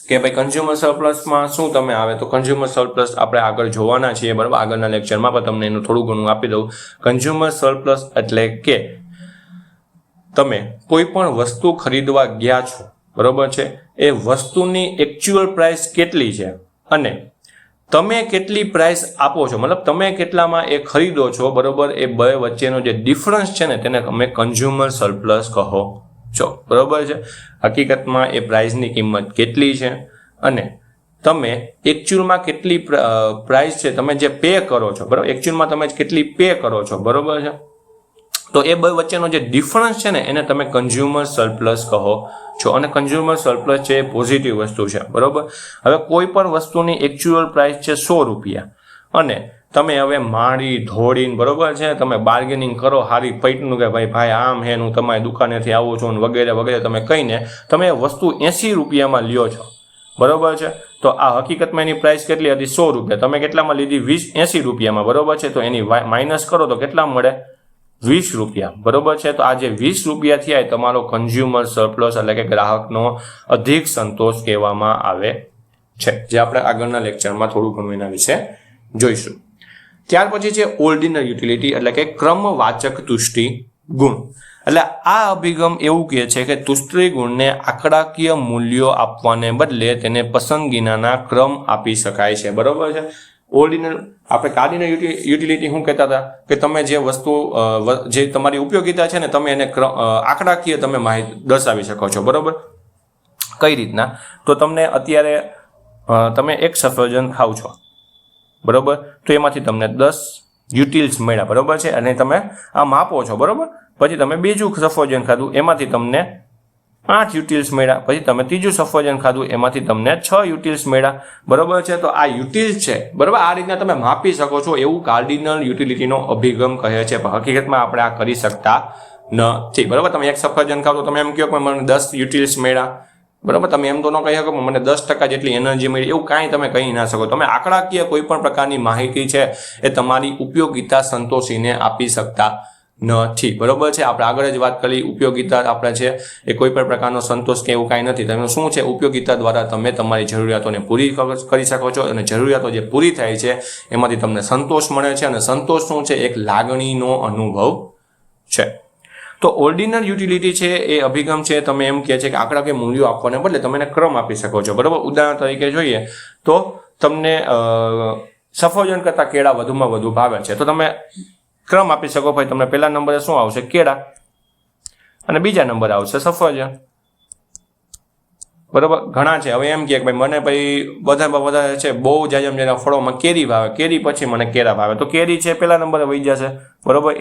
કે ભાઈ કન્ઝ્યુમર સરપ્લસમાં શું તમે આવે તો કન્ઝ્યુમર સરપ્લસ આપણે આગળ જોવાના છીએ, બરોબર, આગળના લેક્ચરમાં, પણ તમને એનું થોડું ઘણું આપી દઉં. કન્ઝ્યુમર સરપ્લસ એટલે કે તમે કોઈ પણ વસ્તુ ખરીદવા ગયા છો, બરોબર છે, એ વસ્તુની એકચ્યુઅલ પ્રાઇસ કેટલી છે અને તમે કેટલી પ્રાઇસ આપો છો, મતલબ તમે કેટલામાં એ ખરીદો છો, બરોબર, એ બે વચ્ચેનો જે ડિફરન્સ છે ને તેને તમે કન્ઝ્યુમર સરપ્લસ કહો છો, બરોબર છે. હકીકતમાં એ પ્રાઇસની કિંમત કેટલી છે અને તમે એકચ્યુઅલમાં કેટલી પ્રાઇસ છે તમે જે પે કરો છો, બરોબર, એકચ્યુઅલમાં તમે કેટલી પે કરો છો, બરોબર છે. તો એ બે વચ્ચેનો જે ડિફરન્સ છે ને એને તમે કન્ઝ્યુમર સરપ્લસ કહો છો. અને કન્ઝ્યુમર સરપ્લસ છે એ પોઝિટિવ વસ્તુ છે, બરોબર. હવે કોઈ પણ વસ્તુની એકચ્યુઅલ પ્રાઇસ છે 100 રૂપિયા અને તમે હવે માળી ધોળીને બરોબર છે તમે બાર્ગેનિંગ કરો હારી પૈટનું કે ભાઈ આમ હે હું તમારી દુકાનેથી આવું છું વગેરે વગેરે તમે કહીને તમે વસ્તુ 80 રૂપિયામાં લ્યો છો બરોબર છે. તો આ હકીકતમાં એની પ્રાઇસ કેટલી હતી 100 રૂપિયા, તમે કેટલામાં લીધી 80 રૂપિયામાં બરોબર છે. તો એની માઇનસ કરો તો કેટલા મળે 20 રૂપિયા બરોબર છે. તો આ જે 20 રૂપિયા થયા એ તમારો કન્ઝ્યુમર સરપ્લસ એટલે કે ગ્રાહકનો અધિક સંતોષ કહેવામાં આવે છે, જે આપણે આગળના લેક્ચરમાં થોડું ઘણું એના વિશે જોઈશું. ત્યાર પછી છે ઓર્ડિનલ યુટિલિટી એટલે કે ક્રમવાચક તુષ્ટિ ગુણ. એટલે આ અભિગમ એવું કહે છે કે તુષ્ટિ ગુણને આંકડાકીય મૂલ્યો આપવાને બદલે તેને પસંદગીના ક્રમ આપી શકાય છે બરોબર છે. ઓર્ડિનલ આપણે કાર્ડિનલ યુટિલિટી શું કહેતા હતા કે તમે જે વસ્તુ જે તમારી ઉપયોગિતા છે ને તમે એને આંકડાકીય તમે માહિતી દર્શાવી શકો છો બરોબર. કઈ રીતના? તો તમને અત્યારે તમે એક સફરજન ખાવ છો બરોબર, તો એમાંથી તમને 10 યુટિલ્સ મળ્યા બરોબર છે, અને તમે આ માપો છો બરોબર. પછી તમે બીજું સફરજન ખાધું એમાંથી તમને 8 યુટિલ્સ મળ્યા, પછી તમે ત્રીજું સફરજન ખાધું એમાંથી તમને 6 યુટિલ્સ મળ્યા બરોબર છે. તો આ યુટિલ્સ છે બરોબર, આ રીતના તમે માપી શકો છો એવું કાર્ડિનલ યુટિલિટીનો અભિગમ કહે છે, પણ હકીકતમાં આપણે આ કરી શકતા નથી બરોબર. તમે એક સફરજન ખાવ તો તમે એમ કહો કે મને 10 યુટિલ્સ મળ્યા બરાબર, તમે એમ તો ન કહી શકો મને 10% જેટલી એનર્જી મળી, એવું કાંઈ તમે કહી ના શકો. તમે આંકડાકીય કોઈ પણ પ્રકારની માહિતી છે એ તમારી ઉપયોગિતા સંતોષીને આપી શકતા નથી બરોબર છે. આપણે આગળ જ વાત કરી ઉપયોગિતા આપણે છે એ કોઈ પણ પ્રકારનો સંતોષ કે એવું કાંઈ નથી. તમે શું છે ઉપયોગિતા દ્વારા તમે તમારી જરૂરિયાતોને પૂરી કરી શકો છો, અને જરૂરિયાતો જે પૂરી થાય છે એમાંથી તમને સંતોષ મળે છે, અને સંતોષ શું છે એક લાગણીનો અનુભવ છે. તો ઓર્ડિનલ યુટિલિટી છે એ અભિગમ છે તમે એમ કહે છે કે આંકડાકીય મૂલ્યો આપવાને બદલે તમે એને ક્રમ આપી શકો છો બરોબર. ઉદાહરણ તરીકે જોઈએ તો તમને સફરજન કરતાં કેળા વધુમાં વધુ ભાવે છે, તો તમે ક્રમ આપી શકો. ભાઈ તમને પહેલા નંબરે શું આવશે કેળા, અને બીજા નંબરે આવશે સફરજન બરોબર. ઘણા છે હવે એમ કે ભાઈ મને ભાઈ વધારે છે બહુ જાજમ ફળોમાં કેરી ભાવે, કેરી પછી મને કેળા ભાવે, તો કેરી છે પહેલા નંબરે વહી જશે બરોબર.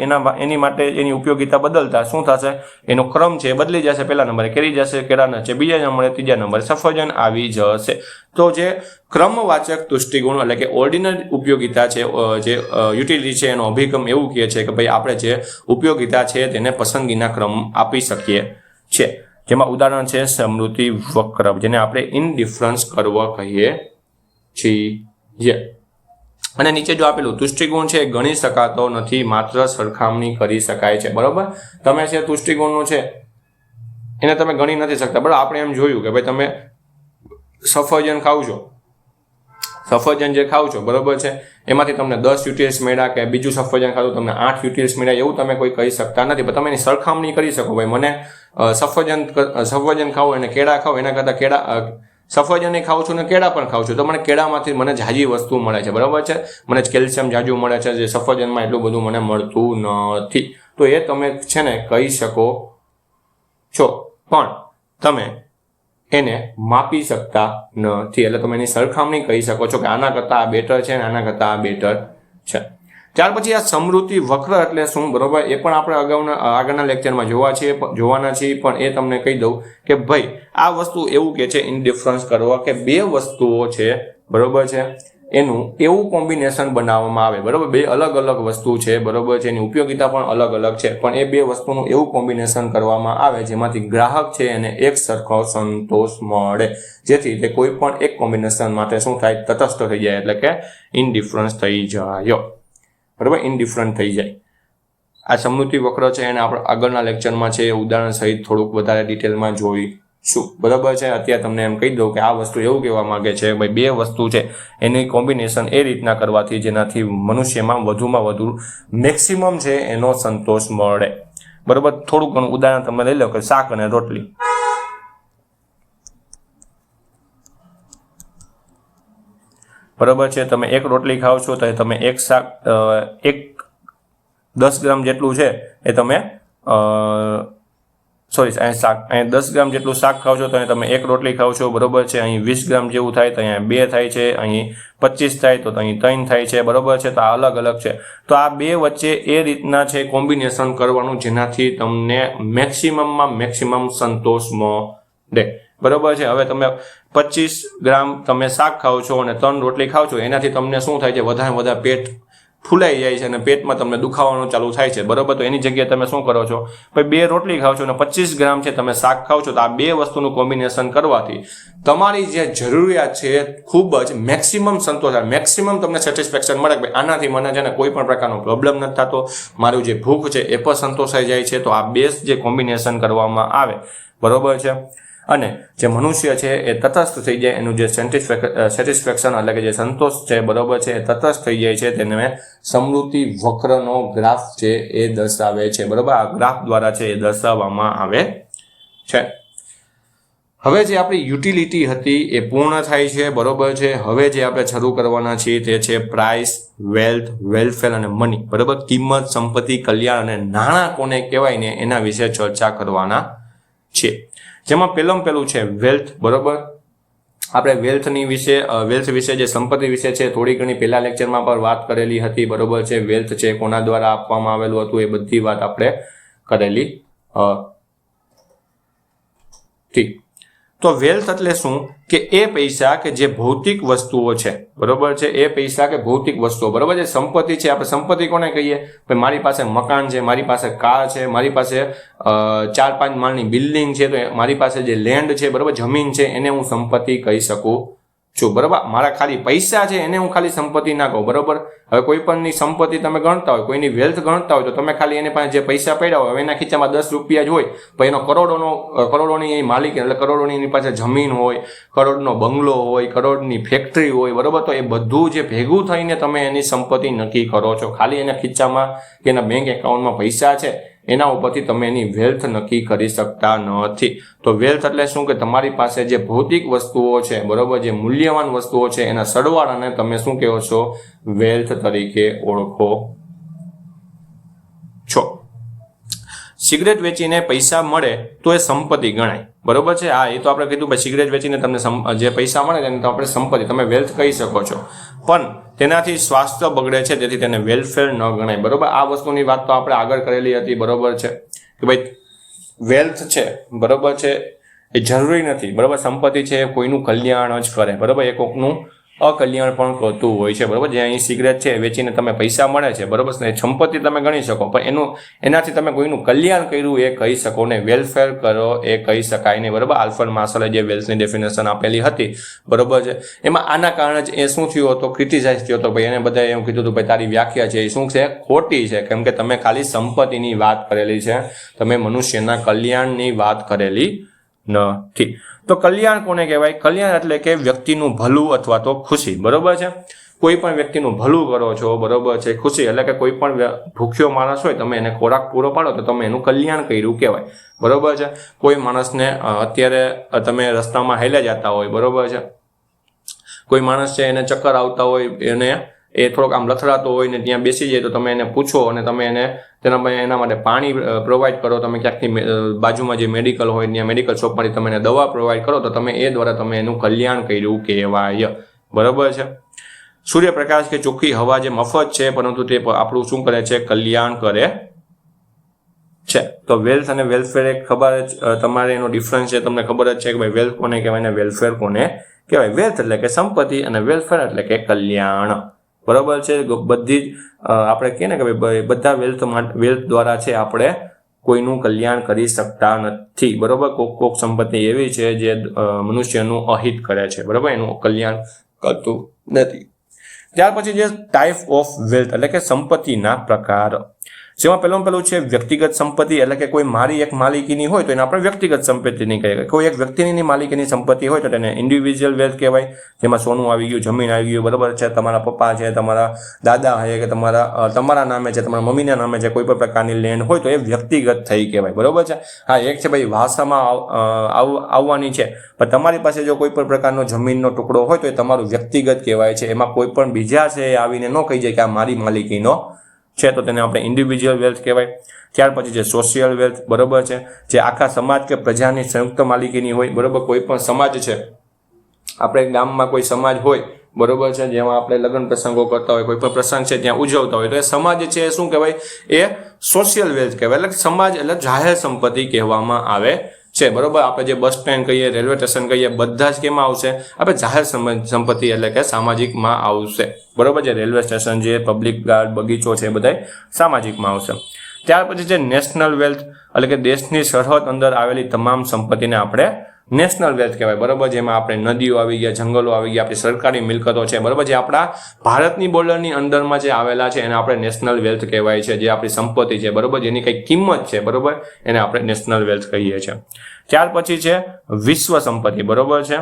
એની માટે એની ઉપયોગિતા બદલતા શું થશે એનો ક્રમ છે બદલી જશે, પહેલા નંબરે કેરી જશે, કેળા છે બીજા નંબરે, ત્રીજા નંબરે સફરજન આવી જશે. તો જે ક્રમવાચક તુષ્ટિગુણ એટલે કે ઓર્ડિનલ ઉપયોગિતા છે જે યુટિલિટી છે એનો અભિગમ એવું કહે છે કે ભાઈ આપણે જે ઉપયોગિતા છે તેને પસંદગીના ક્રમ આપી શકીએ છીએ, જેમાં ઉદાહરણ છે સ્મૃતિ વક્ર, જેને આપણે ઇનડિફરન્સ કર્વ કહીએ છીએ. અને નીચે જો આપેલું તુષ્ટિગુણ છે ગણી શકાતો નથી, માત્ર સરખામણી કરી શકાય છે બરોબર. તમે છે તુષ્ટિગુણનું છે એને તમે ગણી નથી શકતા બરાબર. આપણે એમ જોયું કે ભાઈ તમે સફરજન ખાવ છો, સફરજન જે ખાવ છો બરોબર છે એમાંથી તમને 10 યુટિલ્સ મળ્યા, કે બીજું સફરજન ખાધું તમને 8 યુટિલ્સ મળ્યા, એવું તમે કોઈ કહી શકતા નથી. પણ તમે એની સરખામણી કરી શકો ભાઈ મને સફરજન ખાવું અને કેળા ખાવ એના કરતાં સફરજન ખાઉં છું ને કેળા પણ ખાઉં છું, તો મને કેળામાંથી મને જાજી વસ્તુ મળે છે બરાબર છે, મને કેલ્શિયમ જાજુ મળે છે જે સફરજનમાં એટલું બધું મને મળતું નથી. તો એ તમે છે ને કહી શકો છો, પણ તમે એને માપી શકતા નથી. એટલે તમે એની સરખામણી કહી શકો છો કે આના કરતાં આ બેટર છે અને આના કરતાં આ બેટર છે. ત્યાર પછી આ સમૃદ્ધિ વક્ર એટલે શું બરોબર, એ પણ આપણે આગળના લેક્ચરમાં જોવાના છીએ, પણ એ તમને કહી દઉં કે ભાઈ આ વસ્તુ એવું કે છે ઇનડિફરન્સ કરવા કે બે વસ્તુઓ છે બરોબર છે એનું એવું કોમ્બિનેશન બનાવવામાં આવે બરોબર. બે અલગ અલગ વસ્તુ છે બરોબર છે, એની ઉપયોગિતા પણ અલગ અલગ છે, પણ એ બે વસ્તુનું એવું કોમ્બિનેશન કરવામાં આવે જેમાંથી ગ્રાહક છે એને એક સરખો સંતોષ મળે, જેથી તે કોઈ પણ એક કોમ્બિનેશન માટે શું થાય તટસ્થ થઈ જાય, એટલે કે ઇનડિફરન્સ થઈ જાય બરોબર, ઇનડિફરન્ટ થઈ જાય. આ સમૃદ્ધિ વક્ર છે એને આપણે આગળના લેક્ચરમાં છે ઉદાહરણ સહિત થોડુંક વધારે ડિટેલમાં જોઈશું બરાબર છે. અત્યારે તમને એમ કહી દઉં કે આ વસ્તુ એવું કહેવા માંગે છે ભાઈ બે વસ્તુ છે એની કોમ્બિનેશન એ રીતના કરવાથી જેનાથી મનુષ્યમાં વધુમાં વધુ મેક્સિમમ છે એનો સંતોષ મળે બરોબર. થોડું ઘણું ઉદાહરણ તમે લઈ લો કે શાક અને રોટલી બરોબર છે. તમે એક રોટલી ખાઓ છો તો તમે એક શાક 10 ગ્રામ જેટલું છે એ તમે શાક અહીં 10 ગ્રામ જેટલું શાક ખાવ છો તો અહીં તમે એક રોટલી ખાવ છો બરોબર છે. અહીં 20 ગ્રામ જેવું થાય તો અહીંયા 2 થાય છે, અહીં 25 થાય તો અહીં 3 થાય છે બરોબર છે. તો આ અલગ અલગ છે. તો આ બે વચ્ચે એ રીતના છે કોમ્બિનેશન કરવાનું જેનાથી તમને મેક્સિમમમાં મેક્સિમમ સંતોષ મળે બરોબર છે. હવે તમે 25 ગ્રામ તમે શાક ખાવ છો અને 3 રોટલી ખાવ છો, એનાથી તમને શું થાય છે વધારે પેટ ફૂલાઈ જાય છે અને પેટમાં તમને દુખાવાનું ચાલુ થાય છે, બરોબર. તો એની જગ્યાએ તમે શું કરો છો, ભાઈ 2 રોટલી ખાવ છો અને 25 ગ્રામ છે તમે શાક ખાવ છો. તો આ 2 વસ્તુનું કોમ્બિનેશન કરવાથી તમારી જે જરૂરિયાત છે ખૂબ જ મેક્સિમમ સંતોષ આવે, મેક્સિમમ તમને સેટિસ્ફેક્શન મળે કે આનાથી મને છે ને કોઈ પણ પ્રકારનો પ્રોબ્લેમ નથી થતો, મારું જે ભૂખ છે એ પણ સંતોષાઈ જાય છે. તો આ 2 જે કોમ્બિનેશન કરવામાં આવે, બરોબર છે, અને જે મનુષ્ય છે એ તટસ્થ થઈ જાય, એનું જે સેટિસ્ફેક્શન એટલે કે જે સંતોષ છે, બરોબર છે, એ તટસ્થ થઈ જાય છે. તેને સમૃદ્ધિ વક્રનો ગ્રાફ છે એ દર્શાવે છે, બરોબર. આ ગ્રાફ દ્વારા છે એ દર્શાવવામાં આવે છે. હવે જે આપણી યુટિલિટી હતી એ પૂર્ણ થાય છે, બરોબર છે. હવે જે આપણે શરૂ કરવાના છીએ તે છે પ્રાઇસ, વેલ્થ, વેલફેર અને મની, બરોબર. કિંમત, સંપત્તિ, કલ્યાણ અને નાણાં કોને કહેવાય ને એના વિશે ચર્ચા કરવાના છે. જેમાં પહેલું છે વેલ્થ, બરોબર. આપણે વેલ્થ વિશે જે સંપત્તિ વિશે છે થોડી ઘણી પહેલા લેક્ચરમાં પણ વાત કરેલી હતી, બરોબર છે. વેલ્થ છે કોના દ્વારા આપવામાં આવેલું હતું એ બધી વાત આપણે કરેલી હતી. તો વેલ્થ એટલે શું કે એ પૈસા કે જે ભૌતિક વસ્તુઓ છે, બરોબર છે, એ પૈસા કે ભૌતિક વસ્તુઓ, બરોબર છે. સંપત્તિ છે, આપણે સંપત્તિ કોને કહીએ, ભાઈ મારી પાસે મકાન છે, મારી પાસે કાર છે, મારી પાસે 4-5 માળની બિલ્ડિંગ છે, તો મારી પાસે જે લેન્ડ છે, બરોબર, જમીન છે, એને હું સંપત્તિ કહી શકું છું, બરોબર. મારા ખાલી પૈસા છે એને હું ખાલી સંપત્તિ ના કહું, બરોબર. હવે કોઈ પણની સંપત્તિ તમે ગણતા હોય, કોઈની વેલ્થ ગણતા હોય, તો તમે ખાલી એને પાસે જે પૈસા પડ્યા હોય, હવે એના ખીચામાં 10 રૂપિયા જ હોય, તો એનો કરોડોની માલિક એટલે કરોડોની એની પાસે જમીન હોય, કરોડનો બંગલો હોય, કરોડની ફેક્ટરી હોય, બરોબર. તો એ બધું જે ભેગું થઈને તમે એની સંપત્તિ નક્કી કરો છો. ખાલી એના ખીચામાં કે એના બેંક એકાઉન્ટમાં પૈસા છે એના ઉપરથી તમે એની વેલ્થ નક્કી કરી શકતા નથી. તો વેલ્થ એટલે શું કે તમારી પાસે જે ભૌતિક વસ્તુઓ છે, બરોબર, જે મૂલ્યવાન વસ્તુઓ છે એના સરવાળાને તમે શું કહો છો, વેલ્થ તરીકે ઓળખો છો. સિગરેટ વેચીને પૈસા મળે તો એ સંપત્તિ ગણાય, બરોબર છે. હા, એ તો આપણે કીધું ભાઈ સિગરેટ વેચીને તમને જે પૈસા મળે તેને તો આપણે સંપત્તિ, તમે વેલ્થ કહી શકો છો. પણ તેનાથી સ્વાસ્થ્ય બગડે છે તેથી તેને વેલફેર ન ગણાય, બરોબર. આ વસ્તુની વાત તો આપણે આગળ કરેલી હતી, બરોબર છે, કે ભાઈ વેલ્થ છે, બરોબર છે, એ જરૂરી નથી, બરોબર. સંપત્તિ છે એ કોઈનું કલ્યાણ જ કરે, બરોબર, એ કોઈકનું અકલ્યાણ પણ કરતું હોય છે, બરોબર. જે અહીં સિગરેટ છે વેચીને તમે પૈસા મળે છે, બરોબર, સંપત્તિ તમે ગણી શકો, પણ એનાથી તમે કોઈનું કલ્યાણ કર્યું એ કહી શકો ને, વેલફેર કરો એ કહી શકાય નહીં, બરોબર. આલ્ફર્ડ માર્શલે જે વેલ્થની ડેફિનેશન આપેલી હતી, બરોબર છે, એમાં આના કારણે જ એ શું થયું હતો, ક્રિટિસાઇઝ થયો હતો, ભાઈ એને બધાએ એમ કીધું હતું ભાઈ તારી વ્યાખ્યા છે એ શું છે, ખોટી છે, કેમ કે તમે ખાલી સંપત્તિની વાત કરેલી છે, તમે મનુષ્યના કલ્યાણની વાત કરેલી નથી. તો કલ્યાણ કોને કહેવાય, કલ્યાણ એટલે કે વ્યક્તિનું ભલું અથવા તો ખુશી, બરોબર છે. કોઈ પણ વ્યક્તિનું ભલું કરો છો, બરોબર છે. ખુશી એટલે કે કોઈ પણ ભૂખ્યો માણસ હોય તમે એને ખોરાક પૂરો પાડો તો તમે એનું કલ્યાણ કર્યું કહેવાય, બરોબર છે. કોઈ માણસને અત્યારે તમે રસ્તામાં હાલ્યા જતા હોય, બરોબર છે, કોઈ માણસ છે એને ચક્કર આવતા હોય, એ થોડોક આમ લથડાતો હોય ને ત્યાં બેસી જાય તો તમે એને પૂછો અને તમે એના માટે પાણી પ્રોવાઈડ કરો, તમે ક્યાંકથી બાજુમાં જે મેડિકલ હોય ત્યાં મેડિકલ શોપમાંથી તમે એને દવા પ્રોવાઈડ કરો તો તમે એ દ્વારા તમે એનું કલ્યાણ કર્યું કહેવાય, બરોબર છે. સૂર્યપ્રકાશ કે ચોખ્ખી હવા જે મફત છે પરંતુ તે આપણું શું કરે છે, કલ્યાણ કરે છે. તો વેલ્થ અને વેલફેર એક ખબર જ તમારે એનો ડિફરન્સ છે, તમને ખબર જ છે કે ભાઈ વેલ્થ કોને કહેવાય ને વેલફેર કોને કહેવાય. વેલ્થ એટલે કે સંપત્તિ અને વેલફેર એટલે કે કલ્યાણ, બરોબર છે. બધી જ આપણે કહીએ ને કે ભાઈ બધા વેલ્થ દ્વારા છે આપણે કોઈનું કલ્યાણ કરી શકતા નથી, બરોબર. કોક સંપત્તિ એવી છે જે મનુષ્યનું અહિત કરે છે, બરોબર, એનું કલ્યાણ કરતું નથી. ત્યાર પછી જે ટાઈપ ઓફ વેલ્થ એટલે કે સંપત્તિના પ્રકાર, જેમાં પહેલું છે વ્યક્તિગત સંપત્તિ એટલે કે કોઈ મારી એક માલિકીની હોય તો એને આપણે વ્યક્તિગત સંપત્તિ નહીં કહીએ. કોઈ એક વ્યક્તિની માલિકીની સંપત્તિ હોય તો તેને ઇન્ડિવિજ્યુઅલ વેલ્થ કહેવાય, જેમાં સોનું આવી ગયું, જમીન આવી ગયું, બરોબર છે, તમારા પપ્પા છે, તમારા દાદા છે કે તમારા નામે છે, તમારા મમ્મીના નામે છે, કોઈ પણ પ્રકારની લેન્ડ હોય તો એ વ્યક્તિગત થઈ કહેવાય, બરોબર છે. હા, એક છે ભાઈ વારસામાં આવવાની છે, પણ તમારી પાસે જો કોઈ પણ પ્રકારનો જમીનનો ટુકડો હોય તો એ તમારું વ્યક્તિગત કહેવાય છે. એમાં કોઈ પણ બીજા છે એ આવીને ન કહી જાય કે આ મારી માલિકીનો છે, તો તેને આપણે ઇન્ડિવિજ્યુઅલ વેલ્થ કહેવાય. ત્યાર પછી છે સોશિયલ વેલ્થ, બરોબર છે, જે આખા સમાજ કે પ્રજાની સંયુક્ત માલિકીની હોય, બરોબર. કોઈ પણ સમાજ છે, આપણે ગામમાં કોઈ સમાજ હોય, બરોબર છે, જેમાં આપણે લગ્ન પ્રસંગો કરતા હોય, કોઈ પણ પ્રસંગ છે ત્યાં ઉજવતા હોય તો એ સમાજ છે એ શું કહેવાય, એ સોશિયલ વેલ્થ કહેવાય, એટલે સમાજ એટલે જાહેર સંપત્તિ કહેવામાં આવે છે, બરોબર. આપણે જે બસ સ્ટેન્ડ કહીએ, રેલવે સ્ટેશન કહીએ, બધા જ કેમાં આવશે? આપણે જાહેર સંપત્તિ એટલે કે સામાજિકમાં આવશે, બરોબર. જે રેલવે સ્ટેશન, જે પબ્લિક ગાર્ડ, બગીચો છે, બધા સામાજિકમાં આવશે. ત્યાર પછી છે નેશનલ વેલ્થ એટલે કે દેશની સરહદ અંદર આવેલી તમામ સંપત્તિને આપણે નેશનલ વેલ્થ કહેવાય, બરોબર. જેમાં આપણે નદીઓ આવી ગયા, જંગલો આવી ગયા, આપણી સરકારી મિલકતો છે, બરોબર. જે આપણા ભારતની બોર્ડરની અંદરમાં જે આવેલા છે એને આપણે નેશનલ વેલ્થ કહેવાય છે. જે આપણી સંપત્તિ છે, બરોબર, જેની કંઈક કિંમત છે, બરોબર, એને આપણે નેશનલ વેલ્થ કહીએ છીએ. ત્યાર પછી છે વિશ્વ સંપત્તિ, બરોબર છે.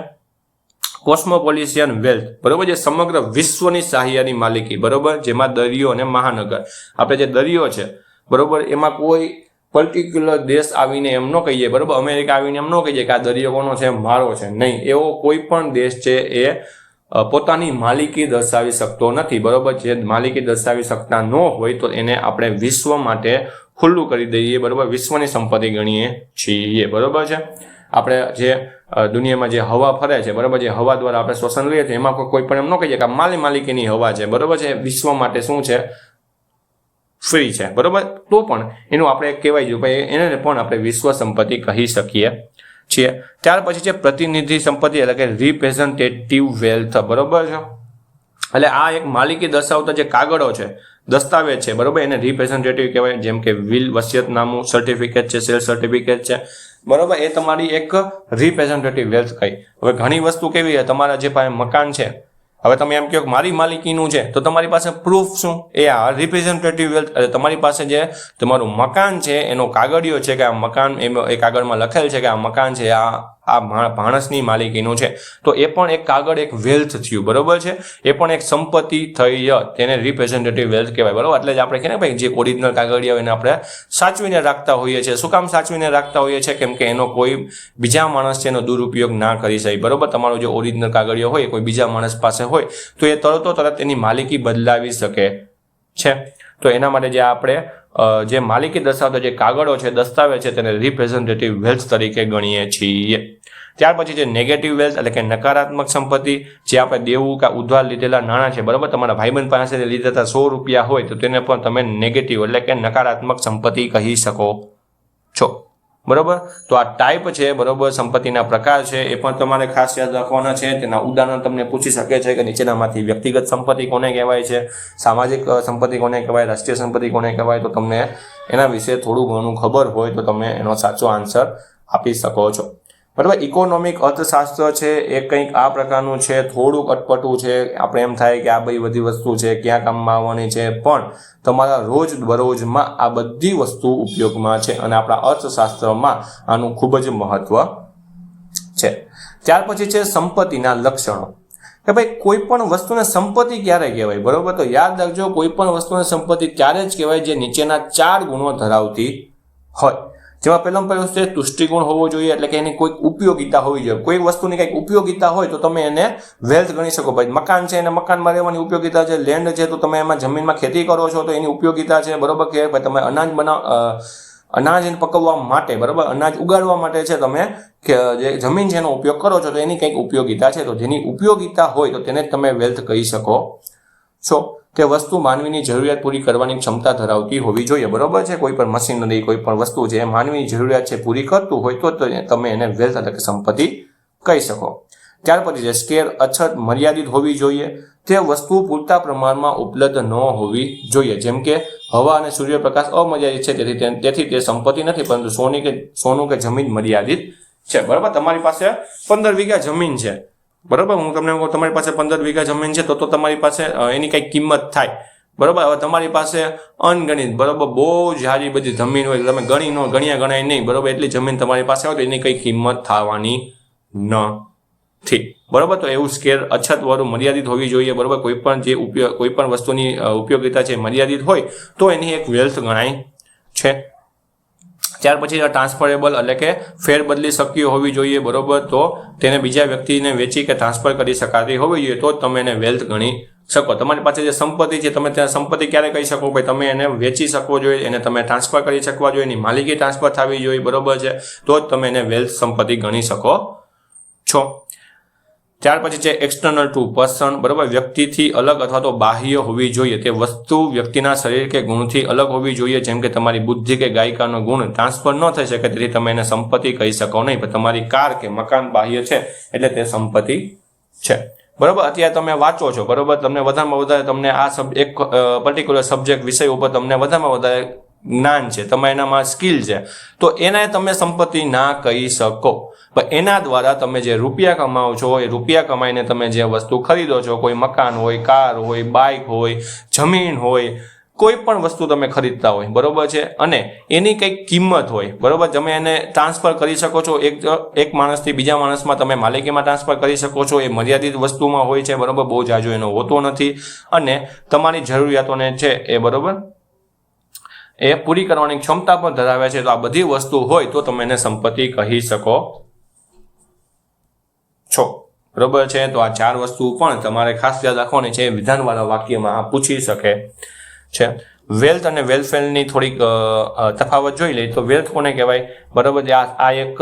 કોસ્મોપોલિટિયન વેલ્થ, બરોબર, જે સમગ્ર વિશ્વની શાહીયાની માલિકી, બરોબર. જેમાં દરિયો અને મહાનગર, આપણે જે દરિયો છે, બરોબર, એમાં કોઈ પર્ટિક્યુલર દેશ આવીને એમ ન કહીએ, બરોબર, અમેરિકા આવીને એમ ન કહીએ કે આ દરિયો કોનો છે? મારો છે. નહીં, એવો કોઈ પણ દેશ છે એ પોતાની માલિકી દર્શાવી શકતો નથી, બરોબર. જે માલિકી દર્શાવી શકતા ન હોય તો એને આપણે વિશ્વ માટે ખુલ્લું કરી દઈએ, બરોબર, વિશ્વની સંપત્તિ ગણીએ છીએ, બરોબર છે. આપણે જે દુનિયામાં જે હવા ફરે છે, બરોબર, જે હવા દ્વારા આપણે શ્વસન લઈએ છીએ, એમાં કોઈ પણ એમ ન કહીએ કે માલિકીની હવા છે, બરોબર છે. વિશ્વ માટે શું છે? ફ્રી છે, બરોબર. તો પણ એનું આપણે કહેવાય છે ભાઈ, એને પણ આપણે વિશ્વ સંપત્તિ કહી શકીએ છીએ. ત્યાર પછી છે પ્રતિનિધિ સંપત્તિ એટલે કે રિપ્રેઝન્ટેટિવ વેલ્થ, બરોબર છે. એટલે આ એક માલિકી દર્શાવતા જે કાગળો છે, દસ્તાવેજ છે, બરોબર, એને રિપ્રેઝન્ટેટિવ કહેવાય. જેમ કે વિલ, વસિયતનામું, સર્ટિફિકેટ છે, સેલ સર્ટિફિકેટ છે, બરોબર. એ તમારી એક રિપ્રેઝન્ટેટિવ વેલ્થ કહી. હવે ઘણી વસ્તુ કેવી છે, તમારા જે પાસે મકાન છે, હવે તમે એમ કહો કે મારી માલિકીનું છે, તો તમારી પાસે પ્રૂફ શું? એ આ રિપ્રેઝન્ટેટિવ વેલ્થ. એટલે તમારી પાસે જે તમારું મકાન છે એનો કાગળિયો છે કે આ મકાન, એ કાગળમાં લખેલ છે કે આ મકાન છે આ માણસની માલિકીનું છે, તો એ પણ એક કાગળ, એક વેલ્થ થયું, બરોબર છે. એ પણ એક સંપત્તિ થઈ, તેને રિપ્રેઝન્ટેટિવ વેલ્થ કહેવાય, બરોબર. એટલે જ આપણે કહીએ ને ભાઈ, જે ઓરિજિનલ કાગળિયા એને આપણે સાચવીને રાખતા હોઈએ છીએ. શું કામ સાચવીને રાખતા હોઈએ છીએ? કેમ કે એનો કોઈ બીજા માણસ છે એનો દુરુપયોગ ના કરી શકે, બરોબર. તમારો જે ઓરિજિનલ કાગળિયો હોય કોઈ બીજા માણસ પાસે હોય તો એ તરત એની માલિકી બદલાવી શકે છે. તો એના માટે જે આપણે જે માલિકી દર્શાવતા જે કાગળો છે, દસ્તાવેજ છે, તેને રિપ્રેઝન્ટેટિવ વેલ્થ તરીકે ગણીએ છીએ. ત્યાર પછી જે નેગેટિવ વેલ્થ એટલે કે નકારાત્મક સંપત્તિ, જે આપણે દેવું કે ઉધાર લીધેલા નાણાં છે, બરોબર. તમારા ભાઈબંધ પાસેથી લીધેલા 100 રૂપિયા હોય તો તેને પણ તમે નેગેટિવ એટલે કે નકારાત્મક સંપત્તિ કહી શકો છો, બરોબર. તો આ ટાઈપ છે, બરોબર, સંપત્તિના પ્રકાર છે, એ પણ તમારે ખાસ યાદ રાખવાના છે. તેના ઉદાહરણ તમને પૂછી શકે છે કે નીચેનામાંથી વ્યક્તિગત સંપત્તિ કોને કહેવાય છે, સામાજિક સંપત્તિ કોને કહેવાય, રાષ્ટ્રીય સંપત્તિ કોને કહેવાય. તો તમને એના વિશે થોડું ઘણું ખબર હોય તો તમે એનો સાચો આન્સર આપી શકો છો, બરાબર. ઇકોનોમિક અર્થશાસ્ત્ર છે એ કંઈક આ પ્રકારનું છે, થોડુંક અટપટું છે. આપણે એમ થાય કે આ બધી વસ્તુ છે ક્યાં કામમાં આવવાની છે, પણ તમારા રોજ બરોજમાં આ બધી વસ્તુ ઉપયોગમાં છે અને આપણા અર્થશાસ્ત્રમાં આનું ખૂબ જ મહત્વ છે. ત્યાર પછી છે સંપત્તિના લક્ષણો, કે ભાઈ કોઈ પણ વસ્તુને સંપત્તિ ક્યારે કહેવાય, બરોબર. તો યાદ રાખજો, કોઈ પણ વસ્તુને સંપત્તિ ત્યારે જ કહેવાય જે નીચેના 4 ગુણો ધરાવતી હોય. જેમાં પહેલું છે તુષ્ટિગુણ હોવો જોઈએ, એટલે કે એની કોઈક ઉપયોગિતા હોવી જોઈએ. કોઈ વસ્તુની કંઈક ઉપયોગિતા હોય તો તમે એને વેલ્થ ગણી શકો. ભાઈ મકાન છે, એને મકાનમાં રહેવાની ઉપયોગિતા છે. લેન્ડ છે તો તમે એમાં જમીનમાં ખેતી કરો છો તો એની ઉપયોગિતા છે, બરોબર. કે ભાઈ તમે અનાજ પકવવા માટે, બરોબર, અનાજ ઉગાડવા માટે છે, તમે જે જમીન છે એનો ઉપયોગ કરો છો તો એની કંઈક ઉપયોગિતા છે. તો જેની ઉપયોગિતા હોય તો તેને તમે વેલ્થ કહી શકો છો. કે વસ્તુ માનવીની જરૂરિયાત પૂરી કરવાની ક્ષમતા ધરાવતી હોવી જોઈએ, બરોબર છે. કોઈ પણ મશીનરી, કોઈ પણ વસ્તુ છે માનવીની જરૂરિયાત છે પૂરી કરતું હોય તો તમે એને વેલ્થ એટલે કે સંપત્તિ કહી શકો. ત્યાર પછી છે સ્કેર, અછત મર્યાદિત હોવી જોઈએ. તે વસ્તુ પૂરતા પ્રમાણમાં ઉપલબ્ધ ન હોવી જોઈએ. જેમ કે હવા અને સૂર્યપ્રકાશ અમર્યાદિત છે, તેથી તે સંપત્તિ નથી, પરંતુ સોનું કે જમીન મર્યાદિત છે, બરોબર. તમારી પાસે 15 વીઘા જમીન છે, બરોબર. હું તમને કહું તમારી પાસે 15 વીઘા જમીન છે તો તમારી પાસે એની કઈ કિંમત થાય, બરોબર. હવે તમારી પાસે અનગણિત, બરોબર, બહુ સારી બધી જમીન હોય, તમે ગણાય નહીં, બરોબર. એટલી જમીન તમારી પાસે હોય તો એની કઈ કિંમત થવાની નથી, બરોબર. તો એવું સ્કેર, અછત વાળું, મર્યાદિત હોવી જોઈએ, બરોબર. કોઈ પણ વસ્તુની ઉપયોગિતા છે મર્યાદિત હોય તો એની એક વેલ્થ ગણાય છે. ત્યાર પછી ટ્રાન્સફરેબલ એટલે કે ફેર બદલી શક્ય હોવી જોઈએ, બરોબર. તો તેને બીજા વ્યક્તિને વેચી કે ટ્રાન્સફર કરી શકાતી હોવી જોઈએ તો તમે એને વેલ્થ ગણી શકો. તમારી પાસે જે સંપત્તિ છે તમે ત્યાં સંપત્તિ ક્યારે કહી શકો? ભાઈ તમે એને વેચી શકો જોઈએ, એને તમે ટ્રાન્સફર કરી શકવા જોઈએ, એની માલિકી ટ્રાન્સફર થવી જોઈએ, બરોબર છે. તો જ તમે એને વેલ્થ સંપત્તિ ગણી શકો છો. ત્યાર પછી છે એક્સટર્નલ ટુ પર્સન, બરોબર, વ્યક્તિથી અલગ અથવા તો બાહ્ય હોવી જોઈએ. તે વસ્તુ વ્યક્તિના શરીર કે ગુણથી અલગ હોવી જોઈએ. જેમ કે તમારી બુદ્ધિ કે ગાયિકાનો ગુણ ટ્રાન્સફર ન થઈ શકે, તેથી તમે એને સંપત્તિ કહી શકો નહીં. પણ તમારી કાર કે મકાન બાહ્ય છે એટલે તે સંપત્તિ છે. બરોબર, અત્યારે તમે વાંચો છો, બરોબર, તમને વધારેમાં વધારે તમને આ એક પર્ટિક્યુલર સબ્જેક્ટ વિષય ઉપર તમને વધારેમાં વધારે જ્ઞાન છે, તમે એનામાં સ્કિલ છે, તો એને તમે સંપત્તિ ના કહી શકો. પણ એના દ્વારા તમે જે રૂપિયા કમાવો છો, એ રૂપિયા કમાઈને તમે જે વસ્તુ ખરીદો છો, કોઈ મકાન હોય, કાર હોય, બાઇક હોય, જમીન હોય, કોઈ પણ વસ્તુ તમે ખરીદતા હોય, બરોબર છે, અને એની કંઈક કિંમત હોય, બરોબર, તમે એને ટ્રાન્સફર કરી શકો છો. એક માણસથી બીજા માણસમાં તમે માલિકીમાં ટ્રાન્સફર કરી શકો છો. એ મર્યાદિત વસ્તુમાં હોય છે, બરોબર, બહુ જાજો એનો હોતો નથી, અને તમારી જરૂરિયાતોને છે એ, બરોબર, એ પૂરી કરવાની ક્ષમતા પણ ધરાવે છે. તો આ બધી વસ્તુ હોય તો તમે એને સંપત્તિ કહી શકો છો, બરોબર છે. તો આ 4 વસ્તુ પણ તમારે ખાસ યાદ રાખવાની છે. વિધાનવાળા વાક્યમાં આ પૂછી શકે છે. વેલ્થ અને વેલફેરની થોડીક તફાવત જોઈ લઈએ તો વેલ્થ કોને કહેવાય, બરોબર, આ એક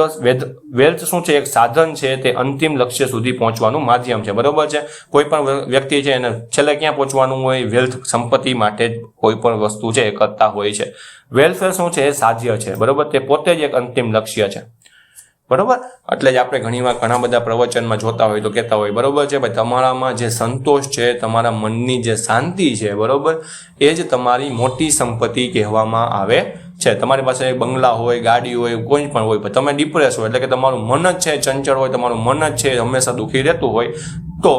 વેલ્થ શું છે, એક સાધન છે, તે અંતિમ લક્ષ્ય સુધી પહોંચવાનું માધ્યમ છે, બરોબર છે. કોઈ પણ વ્યક્તિ છે એને છેલ્લે ક્યાં પહોંચવાનું હોય, વેલ્થ સંપત્તિ માટે જ કોઈ પણ વસ્તુ છે એ કરતા હોય છે. વેલફેર શું છે, એ સાધ્ય છે, બરોબર, તે પોતે જ એક અંતિમ લક્ષ્ય છે, બરોબર. એટલે જ આપણે ઘણીવાર ઘણા બધા પ્રવચનમાં જોતા હોય તો કહેતા હોય, બરોબર છે, ભાઈ તમારામાં જે સંતોષ છે, તમારા મનની જે શાંતિ છે, બરોબર, એ જ તમારી મોટી સંપત્તિ કહેવામાં આવે છે. તમારી પાસે બંગલા હોય, ગાડી હોય, કોઈ પણ હોય, પણ તમે ડિપ્રેસ હોય, એટલે કે તમારું મન જ છે ચંચળ હોય, તમારું મન જ છે હંમેશા દુઃખી રહેતું હોય, તો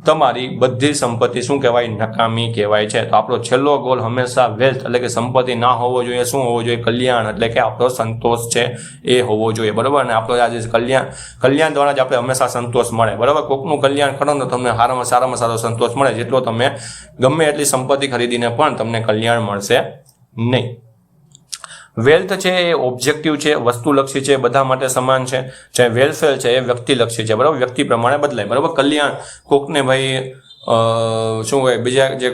તમારી બધી સંપત્તિ શું કહેવાય, નકામી કહેવાય છે. તો આપણો છેલ્લો ગોલ હંમેશા વેલ્થ એટલે કે સંપત્તિ ના હોવો જોઈએ. શું હોવો જોઈએ, કલ્યાણ, એટલે કે આપણો સંતોષ છે એ હોવો જોઈએ, બરોબર. અને આપણો આજે કલ્યાણ દ્વારા જ આપણે હંમેશા સંતોષ મળે, બરોબર. કોકનું કલ્યાણ કરો તો તમને સારામાં સારો સંતોષ મળે. જેટલો તમે ગમે એટલી સંપત્તિ ખરીદીને પણ તમને કલ્યાણ મળશે નહીં. વેલ્થ છે એ ઓબ્જેક્ટિવ છે, વસ્તુલક્ષી છે, બધા માટે સમાન છે. જે વેલફેર છે એ વ્યક્તિલક્ષી છે, બરાબર, વ્યક્તિ પ્રમાણે બદલાય, બરાબર. કલ્યાણ કોકને ભાઈ શું હોય, બીજા જે